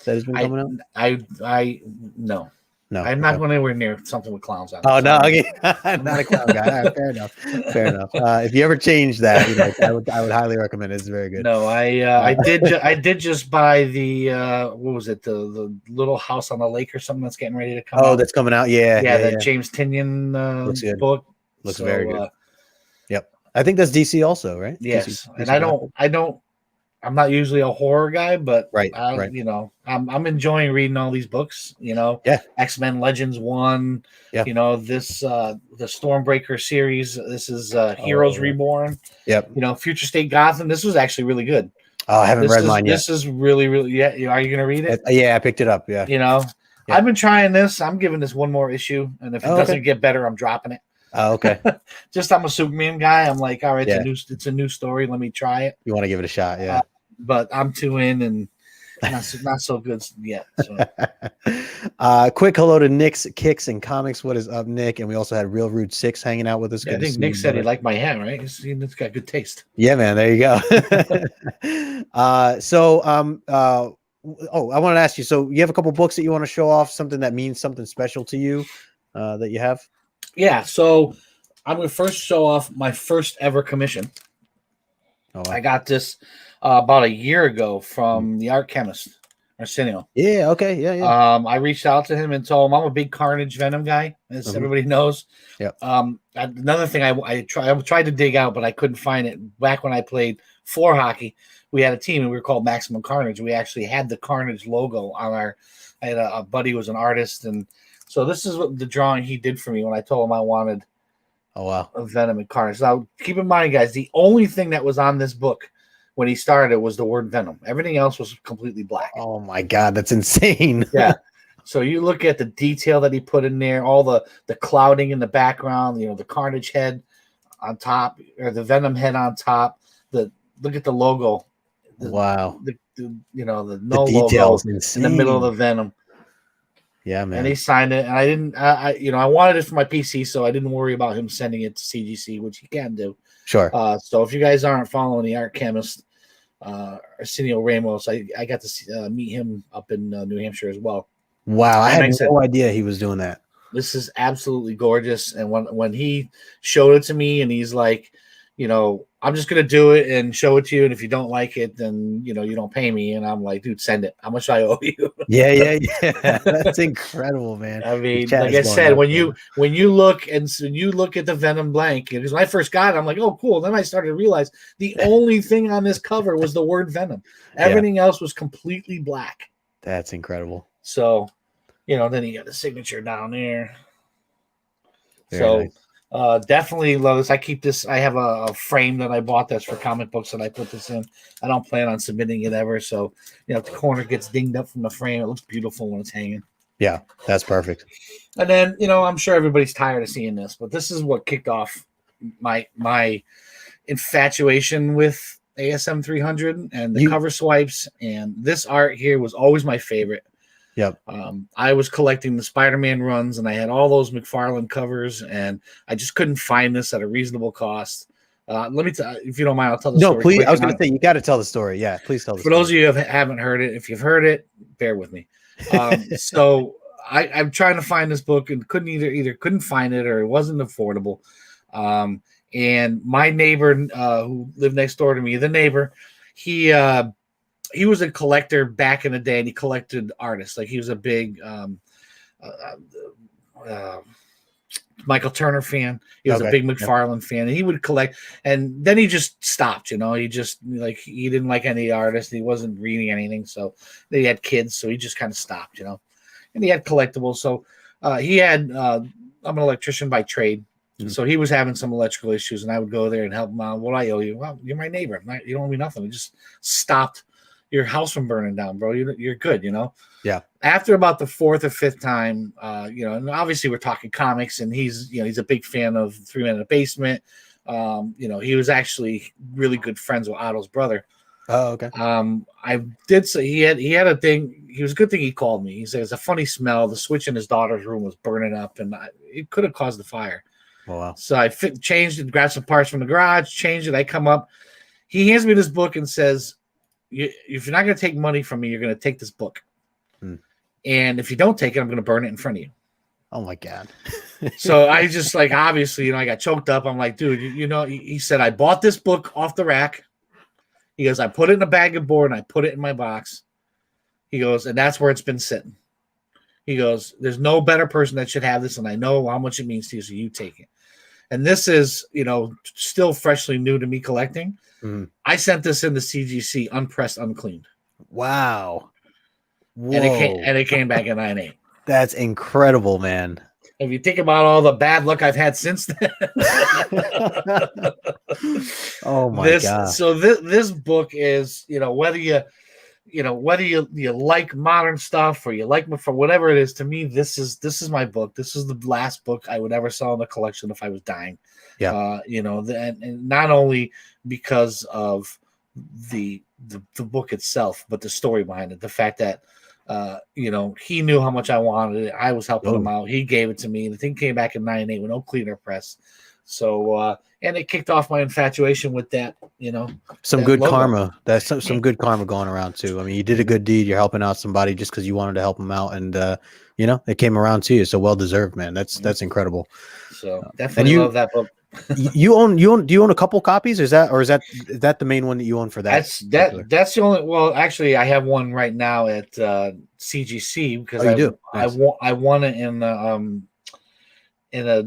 that has been coming out? No. No, I'm not going anywhere near something with clowns on it. Oh, no, okay. Not a clown guy. Right, fair enough. If you ever change that, I would highly recommend it. It's very good. No, I did just buy the what was it, the Little House on the Lake or something that's getting ready to come out. Oh, that's coming out. Yeah. James Tinian book looks very good. Yep, I think that's DC also, right? Yes, DC and I'm not usually a horror guy, but right. I'm enjoying reading all these books. X-Men Legends 1. Yeah. This the Stormbreaker series. This is Heroes Reborn. Yep. Future State Gotham. This was actually really good. Oh, I haven't read mine yet. This is really, really. Yeah. Are you going to read it? Yeah, I picked it up. Yeah. I've been trying this. I'm giving this one more issue, and if it doesn't get better, I'm dropping it. Oh, okay. Just I'm a Superman guy. I'm like, all right, Yeah. it's a new story. Let me try it. You want to give it a shot, yeah. But I'm too in and not so good yet. So. Quick hello to Nick's Kicks and Comics. What is up, Nick? And we also had Real Rude 6 hanging out with us. Yeah, I think Nick said he liked my hat, right? It's got good taste. Yeah, man. There you go. I wanted to ask you. So you have a couple books that you want to show off, something that means something special to you that you have? Yeah. So I'm going to first show off my first ever commission. Oh, wow. I got this about a year ago from the art chemist, Arsenio. Yeah. Okay. Yeah. Yeah. I reached out to him and told him I'm a big Carnage Venom guy, as everybody knows. Yeah. Another thing I tried to dig out, but I couldn't find it. Back when I played floor hockey, we had a team and we were called Maximum Carnage. We actually had the Carnage logo on our. I had a buddy who was an artist, and so this is what the drawing he did for me when I told him I wanted. Oh, wow. Of Venom and Carnage. Now, keep in mind, guys, the only thing that was on this book when he started was the word Venom. Everything else was completely black. Oh, my God. That's insane. Yeah. So you look at the detail that he put in there, all the clouding in the background, the Carnage head on top, or the Venom head on top. Look at the logo. Wow. The no details logo insane. in the middle of the Venom. Yeah, man. And he signed it, and I didn't. I wanted it for my PC, so I didn't worry about him sending it to CGC, which he can do. Sure. So if you guys aren't following the art chemist, Arsenio Ramos, I got to meet him up in New Hampshire as well. Wow, I had no idea he was doing that. This is absolutely gorgeous, and when he showed it to me, and he's like, I'm just gonna do it and show it to you, and if you don't like it, then you don't pay me. And I'm like, dude, send it. How much I owe you? Yeah. That's incredible, man. I mean, like I said, when you look at the Venom blank, because when I first got it, I'm like, oh, cool. Then I started to realize the only thing on this cover was the word Venom. Everything else was completely black. That's incredible. So, then he got the signature down there. Very nice. Definitely love this. I keep this. I have a frame that I bought that's for comic books that I put this in. I don't plan on submitting it ever. So, if the corner gets dinged up from the frame, it looks beautiful when it's hanging. Yeah, that's perfect. And then, I'm sure everybody's tired of seeing this, but this is what kicked off my infatuation with ASM 300 and the cover swipes. And this art here was always my favorite. Yep. I was collecting the Spider-Man runs, and I had all those McFarlane covers, and I just couldn't find this at a reasonable cost. Let me tell, if you don't mind, I'll tell the story. No, please. I was going to say, you got to tell the story. Yeah, please tell the story. For those of you who haven't heard it, if you've heard it, bear with me. So I'm trying to find this book and couldn't find it, or it wasn't affordable. And my neighbor who lived next door to me, he was a collector back in the day, and he collected artists. Like, he was a big Michael Turner fan. He was a big McFarlane fan, and he would collect. And then he just stopped. He just he didn't like any artist. He wasn't reading anything. So he had kids, so he just kind of stopped. And he had collectibles. So he had. I'm an electrician by trade. Mm-hmm. So he was having some electrical issues, and I would go there and help him out. What I owe you? Well, you're my neighbor. You don't owe me nothing. We just stopped your house from burning down, bro. You're good, Yeah. After about the fourth or fifth time, and obviously we're talking comics, and he's a big fan of Three Men in the Basement. He was actually really good friends with Otto's brother. Oh, okay. I did say he had a thing. It was a good thing he called me. He said it's a funny smell. The switch in his daughter's room was burning up, and it could have caused the fire. Oh, wow. So I changed it, grabbed some parts from the garage, changed it. I come up. He hands me this book and says, if you're not going to take money from me, you're going to take this book. And if you don't take it, I'm going to burn it in front of you. Oh, my God. So I just obviously, I got choked up. I'm like, dude, he said, I bought this book off the rack. He goes, I put it in a bag of board and I put it in my box. He goes, and that's where it's been sitting. He goes, there's no better person that should have this. And I know how much it means to you. So you take it. And this is, still freshly new to me collecting. Mm-hmm. I sent this in the CGC unpressed, uncleaned. Wow. Whoa. And it came back at 9.8. That's incredible, man. If you think about all the bad luck I've had since then. Oh my God. So this book is, whether you whether you like modern stuff or you like for whatever it is, to me, this is my book. This is the last book I would ever sell in the collection if I was dying. Yeah. And not only because of the book itself, but the story behind it. The fact that he knew how much I wanted it. I was helping him out. He gave it to me. The thing came back in '98 with no cleaner press. So and it kicked off my infatuation with that. Some that good logo. karma. That's some good karma going around too. I mean, you did a good deed. You're helping out somebody just because you wanted to help them out, and it came around to you. So well deserved, man. That's incredible. So definitely love that book. Do you own a couple copies? Is that the main one that you own for that? That's the only. Well, actually, I have one right now at CGC because I won it in a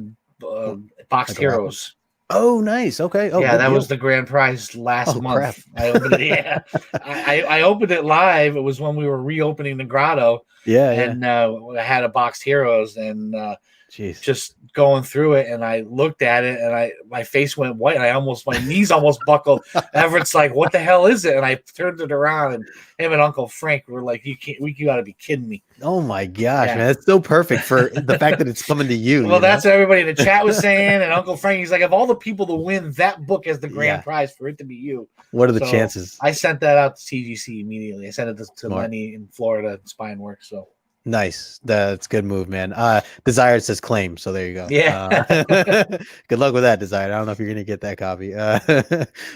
Boxed Heroes. Oh, nice. Okay. Oh, yeah, that was the grand prize last month. Crap. I opened it. Yeah, I opened it live. It was when we were reopening the grotto. Yeah, and I had a Boxed Heroes and just going through it, and I looked at it, and my face went white, and my knees almost buckled. Everett's like, "What the hell is it?" And I turned it around, and him and Uncle Frank were like, "You got to be kidding me!" Oh my gosh, man, that's so perfect for the fact that it's coming to you. Well, that's what everybody in the chat was saying, and Uncle Frank, he's like, "Of all the people to win that book as the grand prize, for it to be you, what are the chances?" I sent that out to CGC immediately. I sent it to Lenny in Florida, Spineworks. So. Nice. That's a good move, man. Desired says claim, so there you go. Yeah. Good luck with that, Desired. I don't know if you're gonna get that copy.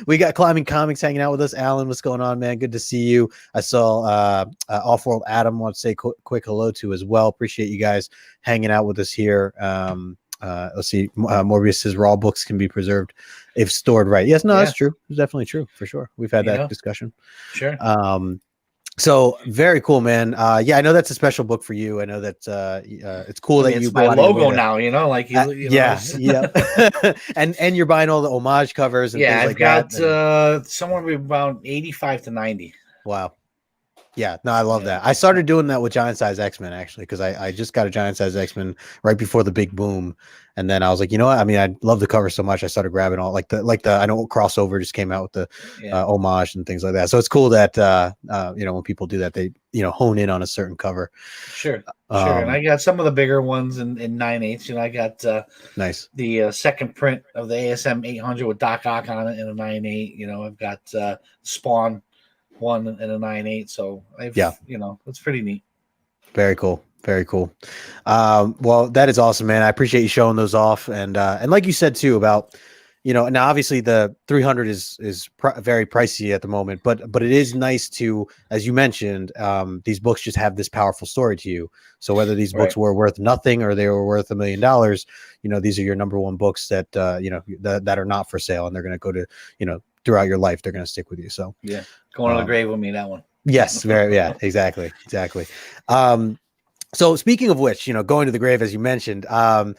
We got Climbing Comics hanging out with us. Alan, what's going on, man? Good to see you. I saw Off-World Adam want to say quick hello to as well. Appreciate you guys hanging out with us here. Let's see. Morbius says raw books can be preserved if stored right. Yes, no, that's true. It's definitely true for sure. We've had that discussion. Sure. So very cool, man. Yeah, I know that's a special book for you. I know that it's cool that you my logo now. Yeah. and you're buying all the homage covers. And things I've got somewhere around 85 to 90. Wow. Yeah, no, I love that. I started doing that with Giant Size X-Men actually, because I just got a Giant Size X-Men right before the big boom, and then I was like, you know what? I mean, I love the cover so much, I started grabbing all like the I know crossover just came out with the homage and things like that. So it's cool that when people do that, they hone in on a certain cover. Sure. And I got some of the bigger ones in 9/8. I got nice the second print of the ASM 800 with Doc Ock on it in a 9/8. I've got Spawn one in a 9/8, so it's pretty neat. Very cool. Well, that is awesome, man. I appreciate you showing those off, and like you said too about now obviously the 300 is very pricey at the moment, but it is nice to, as you mentioned, these books just have this powerful story to you. So whether these books were worth nothing or they were worth $1 million, these are your number one books that that are not for sale, and they're going to go to throughout your life. They're going to stick with you. So going to the grave with me, that one. Yes, exactly. So speaking of which, going to the grave, as you mentioned, I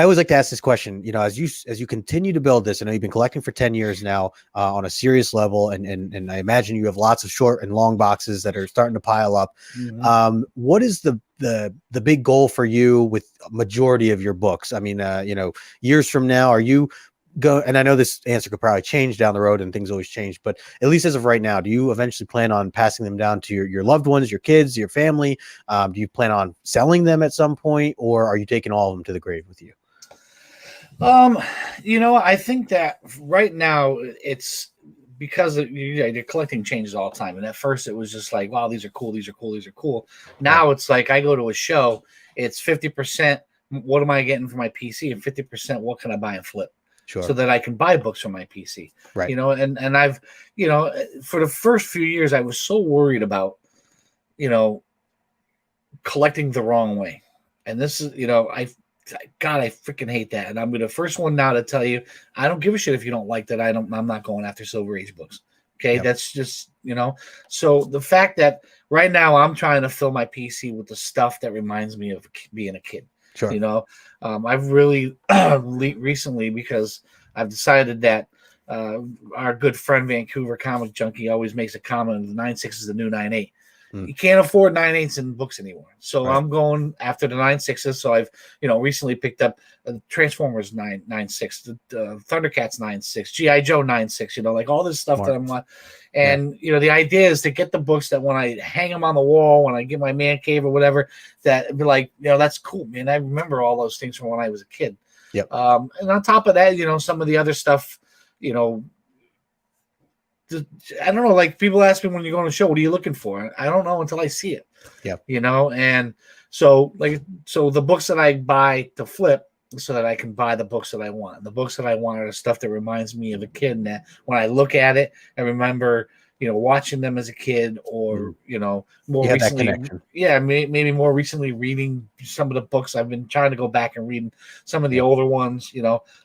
always like to ask this question, as you continue to build this. I know you've been collecting for 10 years now on a serious level, and I imagine you have lots of short and long boxes that are starting to pile up. Mm-hmm. What is the big goal for you with a majority of your books? I mean, years from now, are you and I know this answer could probably change down the road and things always change, but at least as of right now, do you eventually plan on passing them down to your loved ones, your kids, your family? Do you plan on selling them at some point, or are you taking all of them to the grave with you? I think that right now it's because you're collecting changes all the time. And at first it was just like, wow, these are cool. Now it's like I go to a show, it's 50%. What am I getting for my PC? And 50%, what can I buy and flip? Sure. So that I can buy books for my PC. Right. And I've, for the first few years, I was so worried about, collecting the wrong way. And this is, I freaking hate that. And I'm the first one now to tell you, I don't give a shit if you don't like that. I'm not going after Silver Age books. Okay. Yep. That's just, so the fact that right now I'm trying to fill my PC with the stuff that reminds me of being a kid. Sure. I've really recently, because I've decided that our good friend Vancouver Comic Junkie always makes a comment: the 9.6 is the new 9.8. You can't afford 9/8 in books anymore. So Right. I'm going after the 9/6s. So I've, recently picked up Transformers 9/6, the Thundercats 9/6, G.I. Joe 9/6, like all this stuff Smart. that I'm on. And, the idea is to get the books that when I hang them on the wall, when I get my man cave or whatever, that be like, that's cool, man. I remember all those things from when I was a kid. Yep. And on top of that, some of the other stuff, I don't know, like people ask me when you go on a show, what are you looking for? I don't know until I see it. Yeah. And so the books that I buy to flip so that I can buy the books that I want. The books that I want are the stuff that reminds me of a kid, and that when I look at it, I remember watching them as a kid, or more You had that recently, connection. maybe more recently reading some of the books. I've been trying to go back and read some of the older ones.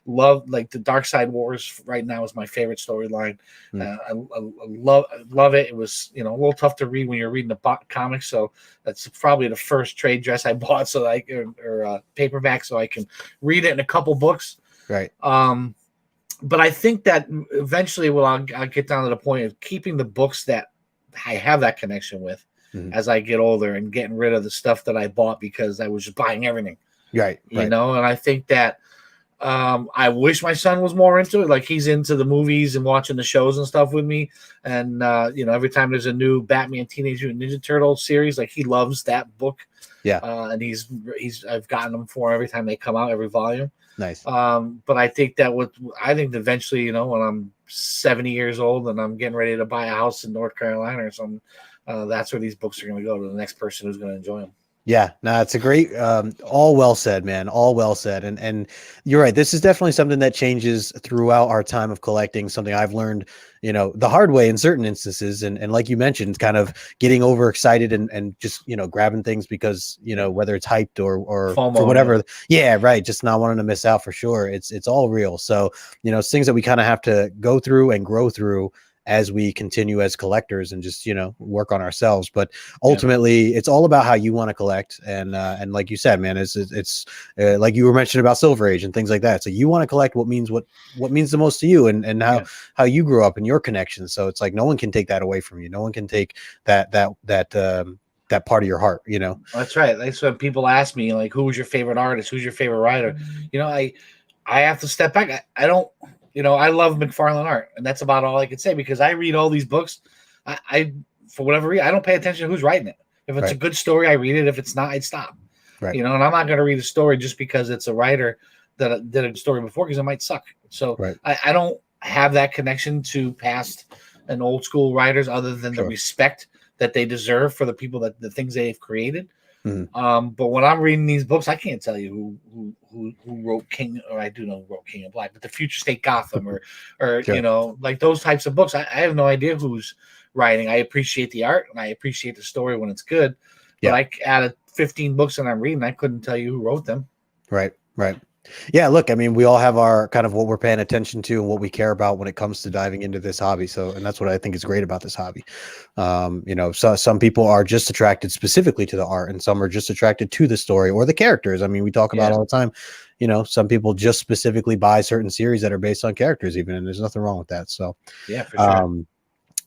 Love, like the Dark Side Wars right now is my favorite storyline. I love it. It was a little tough to read when you're reading the comics, so that's probably the first trade dress I bought, so that or paperback, so I can read it in a couple books. Right. But I think that eventually, I'll get down to the point of keeping the books that I have that connection with as I get older, and getting rid of the stuff that I bought because I was just buying everything. Right. And I think that I wish my son was more into it. Like, he's into the movies and watching the shows and stuff with me. And, every time there's a new Batman Teenage Mutant Ninja Turtle series, like, he loves that book. Yeah. And I've gotten them for him every time they come out, every volume. Nice. But I think that eventually, when I'm 70 years old and I'm getting ready to buy a house in North Carolina or something, that's where these books are going to go, to the next person who's going to enjoy them. Yeah, no, it's a great, all well said, man. All well said. And you're right. This is definitely something that changes throughout our time of collecting, something I've learned, the hard way in certain instances. And like you mentioned, kind of getting overexcited and just, grabbing things because, whether it's hyped or FOMO, for whatever. Yeah, right. Just not wanting to miss out for sure. It's all real. So, it's things that we kind of have to go through and grow through as we continue as collectors and just, work on ourselves. But ultimately it's all about how you want to collect. And like you said, man, it's like you were mentioning about Silver Age and things like that. So you want to collect what means the most to you, and how you grew up and your connections. So it's like, no one can take that away from you. No one can take that part of your heart, That's right. That's when people ask me, like, who was your favorite artist? Who's your favorite writer? I have to step back. I don't, I love McFarlane art, and that's about all I can say, because I read all these books. I for whatever reason, I don't pay attention to who's writing it. If it's a good story, I read it. If it's not, I'd stop. Right. And I'm not going to read a story just because it's a writer that did a story before, because it might suck. So I don't have that connection to past and old school writers, other than the respect that they deserve for the people the things they've created. But when I'm reading these books, I can't tell you who wrote King, or I do know who wrote King of Black, but the Future State Gotham or like those types of books, I have no idea who's writing. I appreciate the art and I appreciate the story when it's good. But out of 15 books that I'm reading, I couldn't tell you who wrote them. Right. Yeah, look, I mean, we all have our kind of what we're paying attention to and what we care about when it comes to diving into this hobby. So, and that's what I think is great about this hobby. So some people are just attracted specifically to the art, and some are just attracted to the story or the characters. I mean, we talk about all the time, some people just specifically buy certain series that are based on characters even, and there's nothing wrong with that. So yeah, for sure.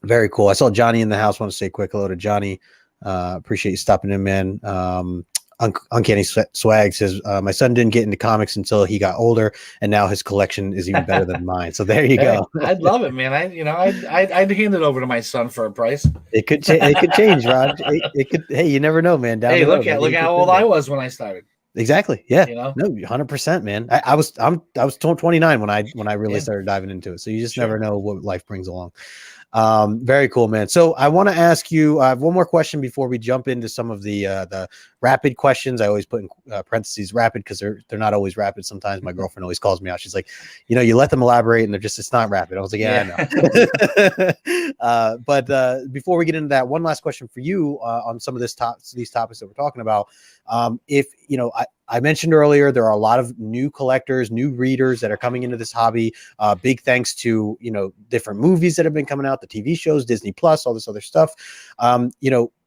Very cool. I saw Johnny in the house. Want to say quick hello to Johnny. Appreciate you stopping in, man. Uncanny Swag says, my son didn't get into comics until he got older, and now his collection is even better than mine. So there you go. I'd love it, man. I'd hand it over to my son for a price. It could change, Rod. It could. Hey, you never know, man. Look how old I was when I started. Exactly. Yeah. No, 100%, man. I was 29 when I really started diving into it. So you just never know what life brings along. Very cool, man. So I want to ask you, I have one more question before we jump into some of the rapid questions. I always put in parentheses rapid because they're not always rapid. Sometimes my girlfriend always calls me out. She's like, you let them elaborate and it's not rapid. I was like, I know. But before we get into that, one last question for you on some of these topics that we're talking about. If I mentioned earlier, there are a lot of new collectors, new readers that are coming into this hobby. Big thanks to, different movies that have been coming out, the TV shows, Disney Plus, all this other stuff.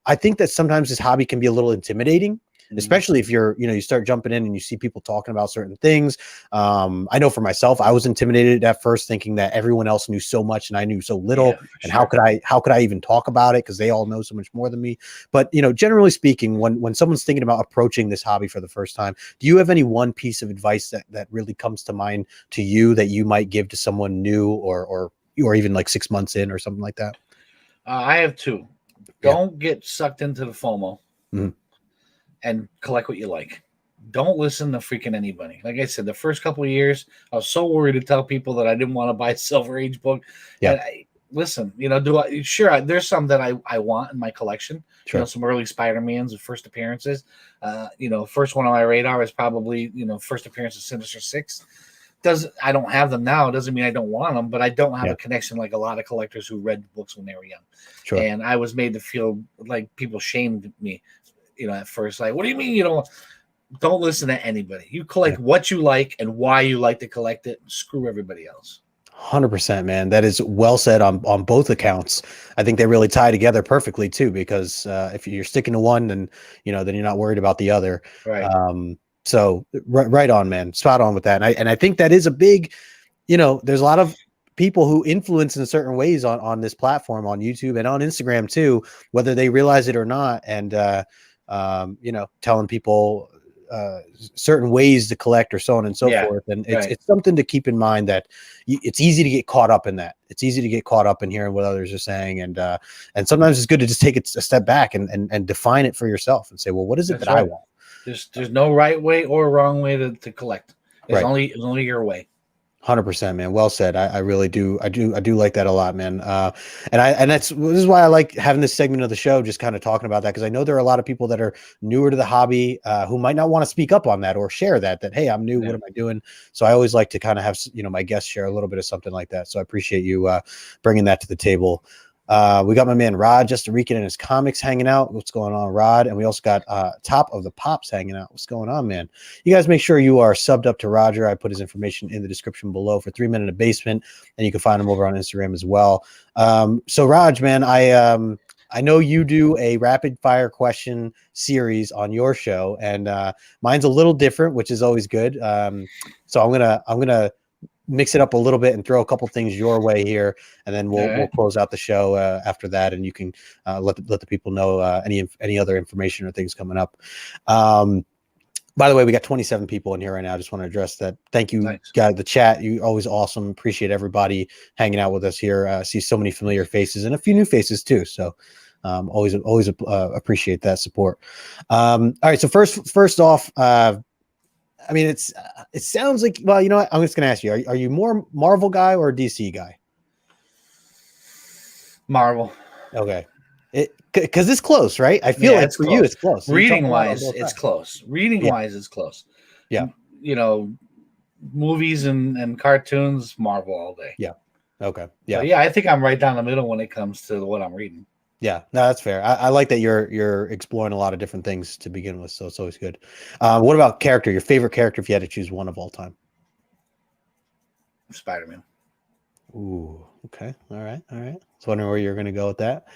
I think that sometimes this hobby can be a little intimidating especially if you're, you start jumping in and you see people talking about certain things. I know for myself, I was intimidated at first, thinking that everyone else knew so much and I knew so little. And how could I even talk about it? Because they all know so much more than me. But, generally speaking, when someone's thinking about approaching this hobby for the first time, do you have any one piece of advice that really comes to mind to you that you might give to someone new or even like 6 months in or something like that? I have two. Don't get sucked into the FOMO and collect what you like. Don't listen to freaking anybody. Like I said, the first couple of years, I was so worried to tell people that I didn't want to buy a Silver Age book. Yeah. And listen, there's some that I want in my collection. Sure. Some early Spider-Mans and first appearances. First one on my radar is probably, first appearance of Sinister Six. I don't have them now. It doesn't mean I don't want them, but I don't have a connection like a lot of collectors who read books when they were young. Sure. And I was made to feel like people shamed me, at first. Like, what do you mean don't listen to anybody? You collect what you like and why you like to collect it. Screw everybody else. 100%, man. That is well said on both accounts. I think they really tie together perfectly too, because if you're sticking to one, then you're not worried about the other. Right. So right on, man. Spot on with that. And I think that is a big, there's a lot of people who influence in certain ways on this platform, on YouTube and on Instagram too, whether they realize it or not. And, telling people certain ways to collect or so on and so forth. And it's something to keep in mind that it's easy to get caught up in that. It's easy to get caught up in hearing what others are saying. And sometimes it's good to just take it a step back and define it for yourself and say, well, what is it I want? There's no right way or wrong way to collect. It's only your way. 100%, man. Well said. I really do. I do like that a lot, man. This is why I like having this segment of the show, just kind of talking about that. Cause I know there are a lot of people that are newer to the hobby, who might not want to speak up on that or share that, hey, I'm new. What am I doing? So I always like to kind of have, my guests share a little bit of something like that. So I appreciate you, bringing that to the table. We got my man Rod Justarican and his comics hanging out. What's going on, Rod? And we also got Top of the Pops hanging out. What's going on, man? You guys make sure you are subbed up to Roger. I put his information in the description below for 3 Men in a Basement, and you can find him over on Instagram as well. So Raj, man, I know you do a rapid fire question series on your show, and mine's a little different, which is always good. So I'm gonna mix it up a little bit and throw a couple things your way here, and then we'll close out the show after that, and you can let the people know any other information or things coming up. By the way, we got 27 people in here right now. I just want to address that. Thank you, guys. The chat, you always awesome. Appreciate everybody hanging out with us here. See so many familiar faces and a few new faces too. So always appreciate that support. All right. So first off, I mean, it sounds like, well, you know what? I'm just going to ask you, are you more Marvel guy or DC guy? Marvel. Okay. Because it's close, right? I feel like for you, it's close. Reading wise, it's close. It's close. Yeah. Movies and cartoons, Marvel all day. Yeah. Okay. Yeah. But yeah, I think I'm right down the middle when it comes to what I'm reading. Yeah, no, that's fair. I like that you're exploring a lot of different things to begin with, so it's always good. What about character? Your favorite character, if you had to choose one of all time? Spider-Man. Ooh, okay, all right. I was wondering where you're going to go with that.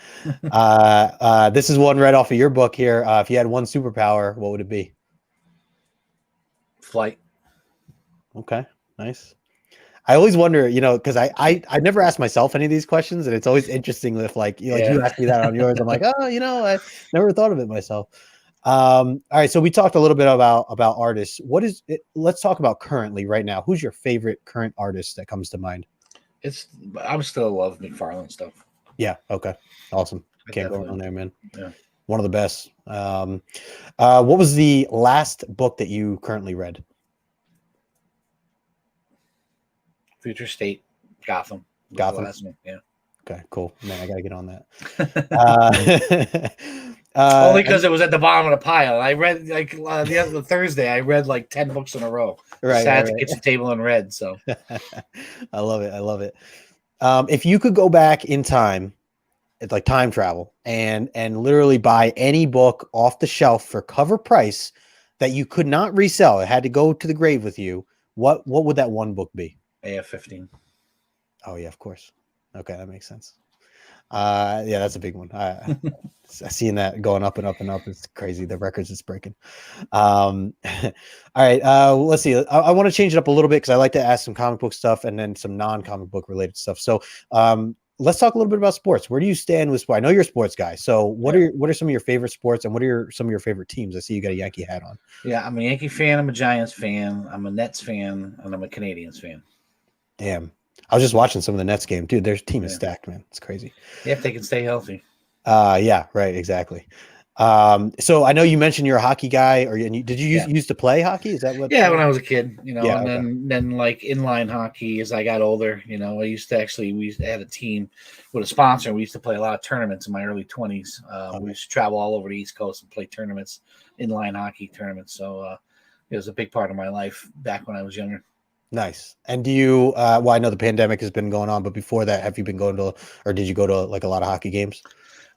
This is one right off of your book here. If you had one superpower, what would it be? Flight. Okay, nice. I always wonder, because I never ask myself any of these questions, and it's always interesting if you ask me that on yours. I'm like, oh, I never thought of it myself. All right, so we talked a little bit about artists. What is it? Let's talk about currently right now. Who's your favorite current artist that comes to mind? I'm still love McFarlane stuff. Yeah. Okay. Awesome. Can't go wrong there, man. Yeah. One of the best. What was the last book that you currently read? Future State, Gotham. Yeah. Okay, cool. Man, I gotta get on that. Only because it was at the bottom of the pile. I read the other Thursday. I read 10 books in a row. Sat at the kitchen table and read. So I love it. If you could go back in time, it's like time travel, and literally buy any book off the shelf for cover price that you could not resell, it had to go to the grave with you. What would that one book be? AF-15. Oh yeah, of course. Okay, that makes sense. Yeah, that's a big one. I've seen that going up and up and up. It's crazy. The records it's breaking. All right. Let's see. I want to change it up a little bit because I like to ask some comic book stuff and then some non-comic book related stuff. So let's talk a little bit about sports. Where do you stand with sport? I know you're a sports guy. So what are some of your favorite sports and what are some of your favorite teams? I see you got a Yankee hat on. Yeah, I'm a Yankee fan. I'm a Giants fan. I'm a Nets fan, and I'm a Canadians fan. Damn. I was just watching some of the Nets game. Dude, their team is stacked, man. It's crazy. Yeah, if they can stay healthy. Yeah, right, exactly. So I know you mentioned you're a hockey guy, or did you used to play hockey? Is that what? Yeah, when I was a kid, Yeah, and then like inline hockey as I got older, I used to we had a team with a sponsor. We used to play a lot of tournaments in my early 20s. We used to travel all over the East Coast and play tournaments, inline hockey tournaments. So it was a big part of my life back when I was younger. Nice. And do you? Well, I know the pandemic has been going on, but before that, have you been going to, or did you go to like a lot of hockey games?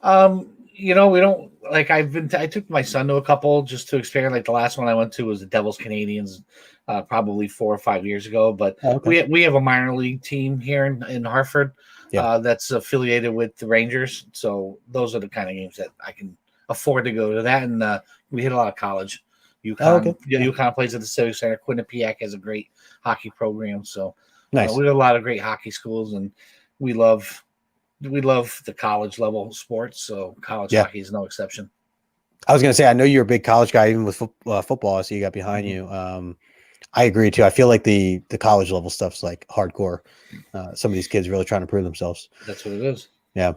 We don't like. I took my son to a couple just to experience. Like the last one I went to was the Devils Canadians, probably 4 or 5 years ago. But we have a minor league team here in Hartford, that's affiliated with the Rangers. So those are the kind of games that I can afford to go to. That, and we hit a lot of college. UConn, UConn plays at the Civic Center. Quinnipiac has a great hockey program. So nice. We have a lot of great hockey schools, and we love the college level sports. So college hockey is no exception. I was going to say, I know you're a big college guy, even with football. I see you got behind you. I agree too. I feel like the college level stuff's like hardcore. Some of these kids really trying to prove themselves. That's what it is. Yeah.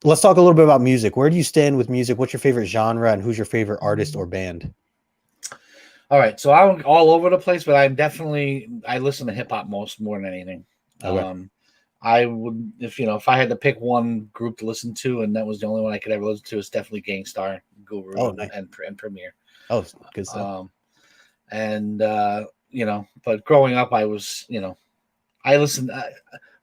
Let's talk a little bit about music. Where do you stand with music? What's your favorite genre, and who's your favorite artist or band? All right, so I'm all over the place, but I listen to hip hop more than anything. Okay. I would, if I had to pick one group to listen to, and that was the only one I could ever listen to, it's definitely Gangstar, Guru, nice. and Premier. Oh, good stuff. But growing up, I was, I listened.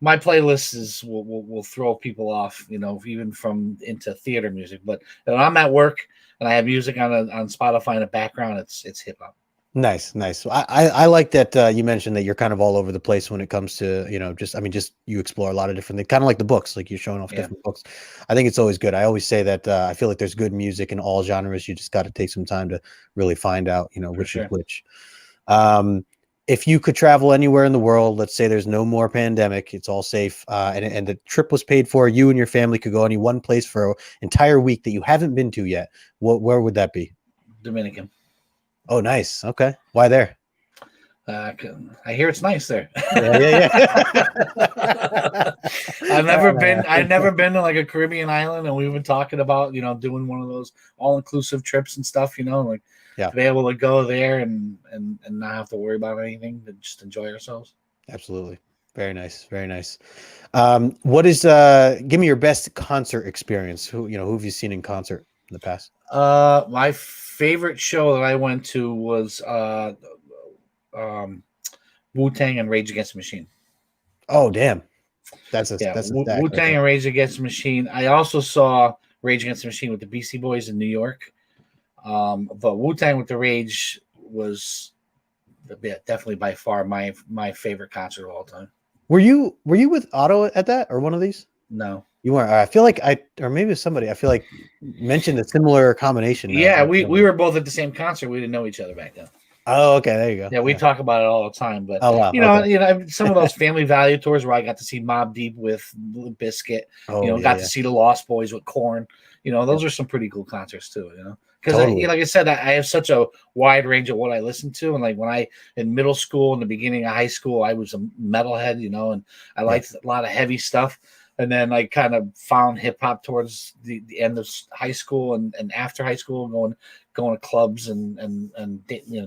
My playlists will throw people off, even from into theater music. But when I'm at work and I have music on Spotify in the background, it's hip hop. Nice. I like that you mentioned that you're kind of all over the place when it comes to, just you explore a lot of different things, kind of like the books, like you're showing off different books. I think it's always good. I always say that I feel like there's good music in all genres. You just got to take some time to really find out, which is which. If you could travel anywhere in the world, let's say there's no more pandemic, it's all safe, and the trip was paid for, you and your family could go any one place for an entire week that you haven't been to yet, where would that be? Dominican. Oh, nice. Okay. Why there? I hear it's nice there. Yeah. I've never been to like a Caribbean island, and we've been talking about, doing one of those all-inclusive trips and stuff, to be able to go there and not have to worry about anything, to just enjoy ourselves. Absolutely. Very nice. Very nice. Give me your best concert experience. Who have you seen in concert in the past? My favorite show that I went to was Wu-Tang and Rage Against the Machine. Oh, damn. That's Wu-Tang and Rage Against the Machine. I also saw Rage Against the Machine with the Beastie Boys in New York. But Wu-Tang with the Rage was definitely by far my favorite concert of all time. Were you with Otto at that, or one of these? No. You weren't. I feel like or maybe somebody, I feel like mentioned a similar combination. Yeah, we were both at the same concert. We didn't know each other back then. Oh, okay. There you go. Yeah, we talk about it all the time. But some of those family value tours where I got to see Mobb Deep with Biscuit, got to see the Lost Boys with Korn. Those are some pretty cool concerts too. Because like I said, I have such a wide range of what I listen to, and like when in middle school, in the beginning of high school, I was a metalhead, and I liked a lot of heavy stuff. And then I kind of found hip hop towards the end of high school and after high school, going to clubs and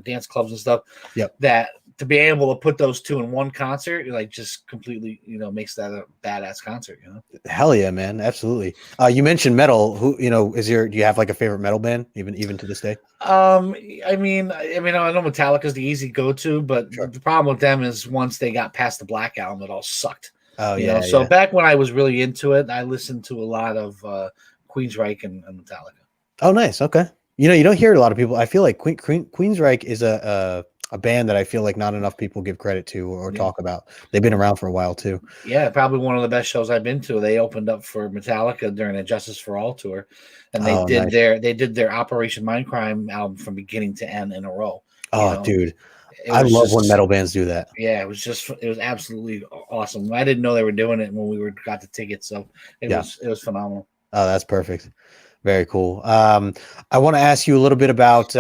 dance clubs and stuff. Yep. That to be able to put those two in one concert, like just completely, makes that a badass concert. Hell yeah, man, absolutely. You mentioned metal. Who do you have like a favorite metal band even to this day? I know Metallica's the easy go-to, but the problem with them is once they got past the Black Album, it all sucked. Oh yeah. So back when I was really into it, I listened to a lot of Queensryche and Metallica. Oh, nice. Okay. You don't hear a lot of people. I feel like Queensryche is a A band that I feel like not enough people give credit to or Yeah. talk about. They've been around for a while too. Yeah, probably one of the best shows I've been to. They opened up for Metallica during the Justice for All tour, and Oh, nice. they did their Operation Mindcrime album from beginning to end in a row. You Oh, know, dude, it I was love when just metal bands do that. yeah, it was absolutely awesome. I didn't know they were doing it when we got the tickets, so it was phenomenal. Oh, that's perfect. Very cool. I want to ask you a little bit about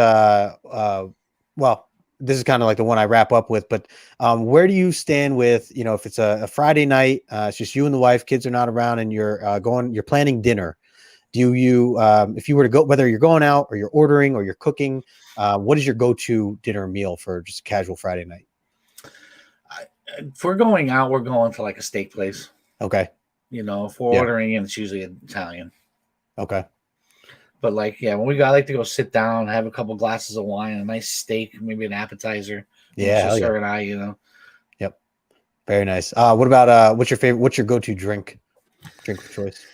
well, this is kind of like the one I wrap up with, but where do you stand with, if it's a Friday night, it's just you and the wife, kids are not around, and you're planning dinner. Do you, if you were to go, whether you're going out or you're ordering or you're cooking, what is your go-to dinner meal for just a casual Friday night? If we're going out, we're going to like a steak place. Okay. If we're ordering in, it's usually Italian. Okay. But when we go, I like to go sit down, have a couple glasses of wine, a nice steak, maybe an appetizer. Yeah. Just her and I, Yep. Very nice. What about what's your go-to drink of choice?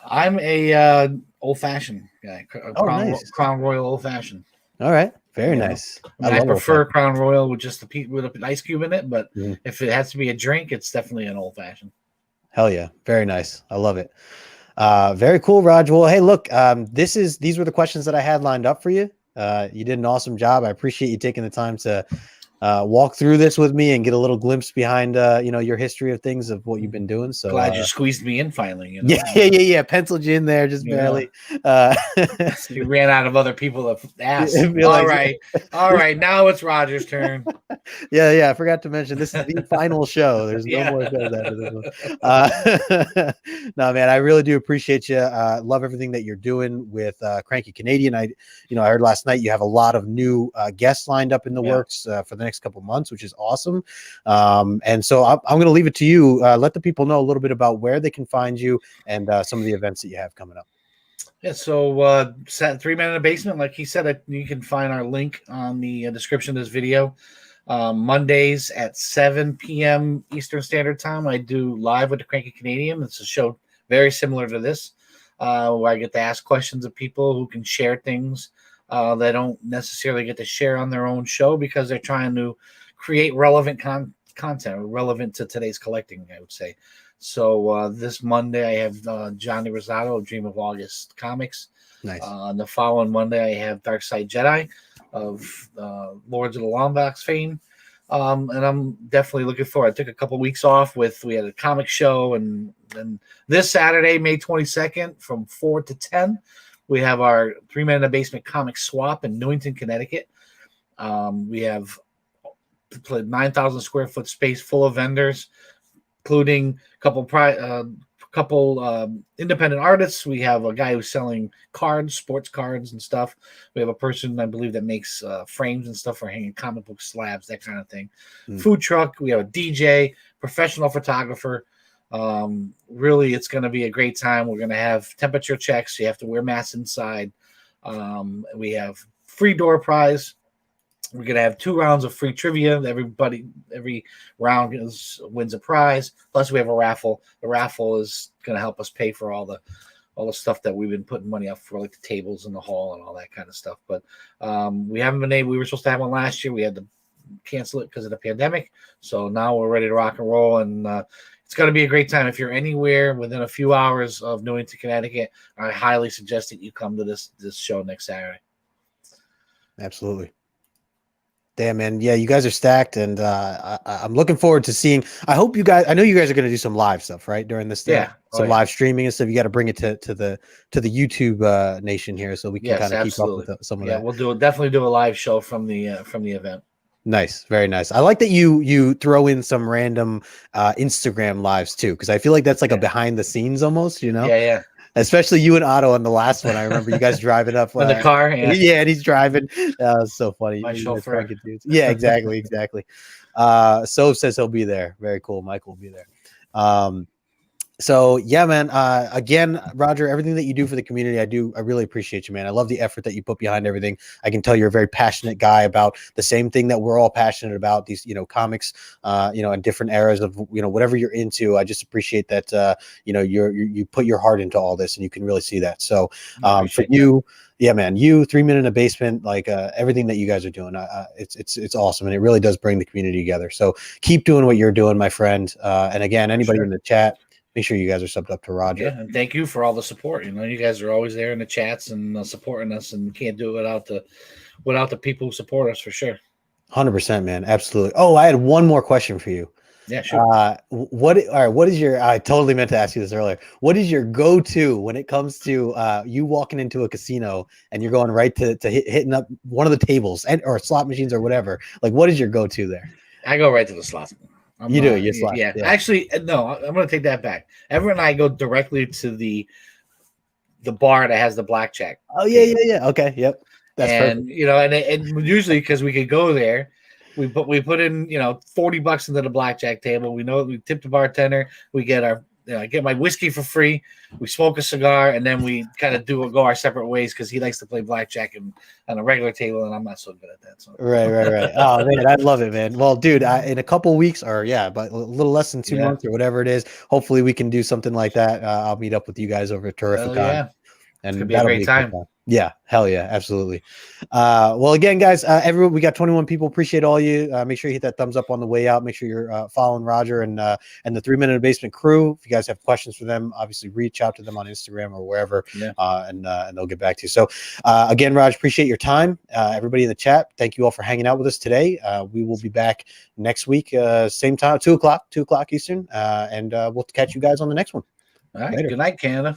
I'm a old fashioned guy. Nice. Crown Royal old fashioned. All right. Very nice. I prefer Crown Royal with just with an ice cube in it, but if it has to be a drink, it's definitely an old fashioned. Hell yeah. Very nice. I love it. Very cool, Raj. Well, hey, look, these were the questions that I had lined up for you. You did an awesome job. I appreciate you taking the time to walk through this with me and get a little glimpse behind your history of things, of what you've been doing. So glad you squeezed me in finally. Yeah. Penciled you in there just barely. You ran out of other people to ask. All right. Now it's Roger's turn. Yeah. I forgot to mention this is the final show. There's no more shows after this one. No, man, I really do appreciate you. Love everything that you're doing with Cranky Canadian. I heard last night you have a lot of new guests lined up in the works for the next couple months, which is awesome. And so I'm going to leave it to you. Let the people know a little bit about where they can find you and some of the events that you have coming up. Yeah, so 3 Men in the Basement, like he said, you can find our link on the description of this video. Mondays at 7 p.m. Eastern Standard Time, I do Live with the Cranky Canadian. It's a show very similar to this, where I get to ask questions of people who can share things they don't necessarily get to share on their own show because they're trying to create relevant content, relevant to today's collecting, I would say. So this Monday, I have Johnny Rosado of Dream of August Comics. Nice. The following Monday, I have Dark Side Jedi of Lords of the Longbox fame. And I'm definitely looking forward. I took a couple weeks off we had a comic show, and this Saturday, May 22nd, from 4 to 10, we have our 3 Men in the Basement comic swap in Newington, Connecticut. We have 9,000 square foot space full of vendors, including a couple independent artists. We have a guy who's selling cards, sports cards and stuff. We have a person, I believe, that makes frames and stuff for hanging comic book slabs, that kind of thing. Food truck. We have a DJ, professional photographer. Really, it's going to be a great time. We're going to have temperature checks. You have to wear masks inside. We have free door prize. We're going to have 2 rounds of free trivia. Every round wins a prize. Plus, we have a raffle. The raffle is going to help us pay for all the stuff that we've been putting money up for, like the tables in the hall and all that kind of stuff. But we haven't been able. We were supposed to have one last year. We had to cancel it because of the pandemic. So now we're ready to rock and roll, and it's going to be a great time. If you're anywhere within a few hours of Newington, Connecticut, I highly suggest that you come to this show next Saturday. Absolutely. Damn, man. Yeah, you guys are stacked, and I'm looking forward to seeing. I know you guys are going to do some live stuff, right, during this thing? Some live streaming and stuff. You got to bring it to the YouTube nation here, so we can kind of keep up with some of that. Yeah, we'll definitely do a live show from the event. Nice, very nice. I like that you throw in some random Instagram lives too, because I feel like that's like a behind the scenes almost, Yeah. Especially you and Otto on the last one. I remember you guys driving up in the car. Yeah, and he's driving. That was so funny. My chauffeur. Yeah, exactly. So says he'll be there. Very cool. Michael will be there. So yeah, man. Again, Roger, everything that you do for the community, I really appreciate you, man. I love the effort that you put behind everything. I can tell you're a very passionate guy about the same thing that we're all passionate about. These, comics, in different eras of, whatever you're into. I just appreciate that, you put your heart into all this, and you can really see that. So, for you. Yeah, man, 3 Men in a Basement, like everything that you guys are doing, it's awesome, and it really does bring the community together. So keep doing what you're doing, my friend. And again, anybody in the chat, make sure you guys are subbed up to Roger. Yeah, and thank you for all the support. You guys are always there in the chats and supporting us, and can't do it without the people who support us for sure. 100%, man, absolutely. Oh, I had one more question for you. Yeah, sure. What is your? I totally meant to ask you this earlier. What is your go-to when it comes to you walking into a casino and you're going right to hitting up one of the tables or slot machines or whatever? Like, what is your go-to there? I go right to the slots. You slot. Yeah. Actually, no. I'm going to take that back. Everyone and I go directly to the bar that has the blackjack. Oh yeah. Okay, yep. That's and perfect. and usually because we could go there, we put in $40 into the blackjack table. We tip the bartender. We get our I get my whiskey for free. We smoke a cigar, and then we kind of go our separate ways because he likes to play blackjack on a regular table, and I'm not so good at that. So. Right. Oh man, I love it, man. Well, dude, in a couple weeks, but a little less than 2 months or whatever it is, hopefully we can do something like that. I'll meet up with you guys over at Terrificon. Yeah. And could be a great time. Yeah, hell yeah, absolutely. Well, again, guys, everyone, we got 21 people. Appreciate all you. Make sure you hit that thumbs up on the way out. Make sure you're following Roger and the 3 Men in a Basement crew. If you guys have questions for them, obviously reach out to them on Instagram or wherever, and they'll get back to you. So, again, Raj, appreciate your time. Everybody in the chat, thank you all for hanging out with us today. We will be back next week, same time, 2 o'clock Eastern, and we'll catch you guys on the next one. All right. Later. Good night, Canada.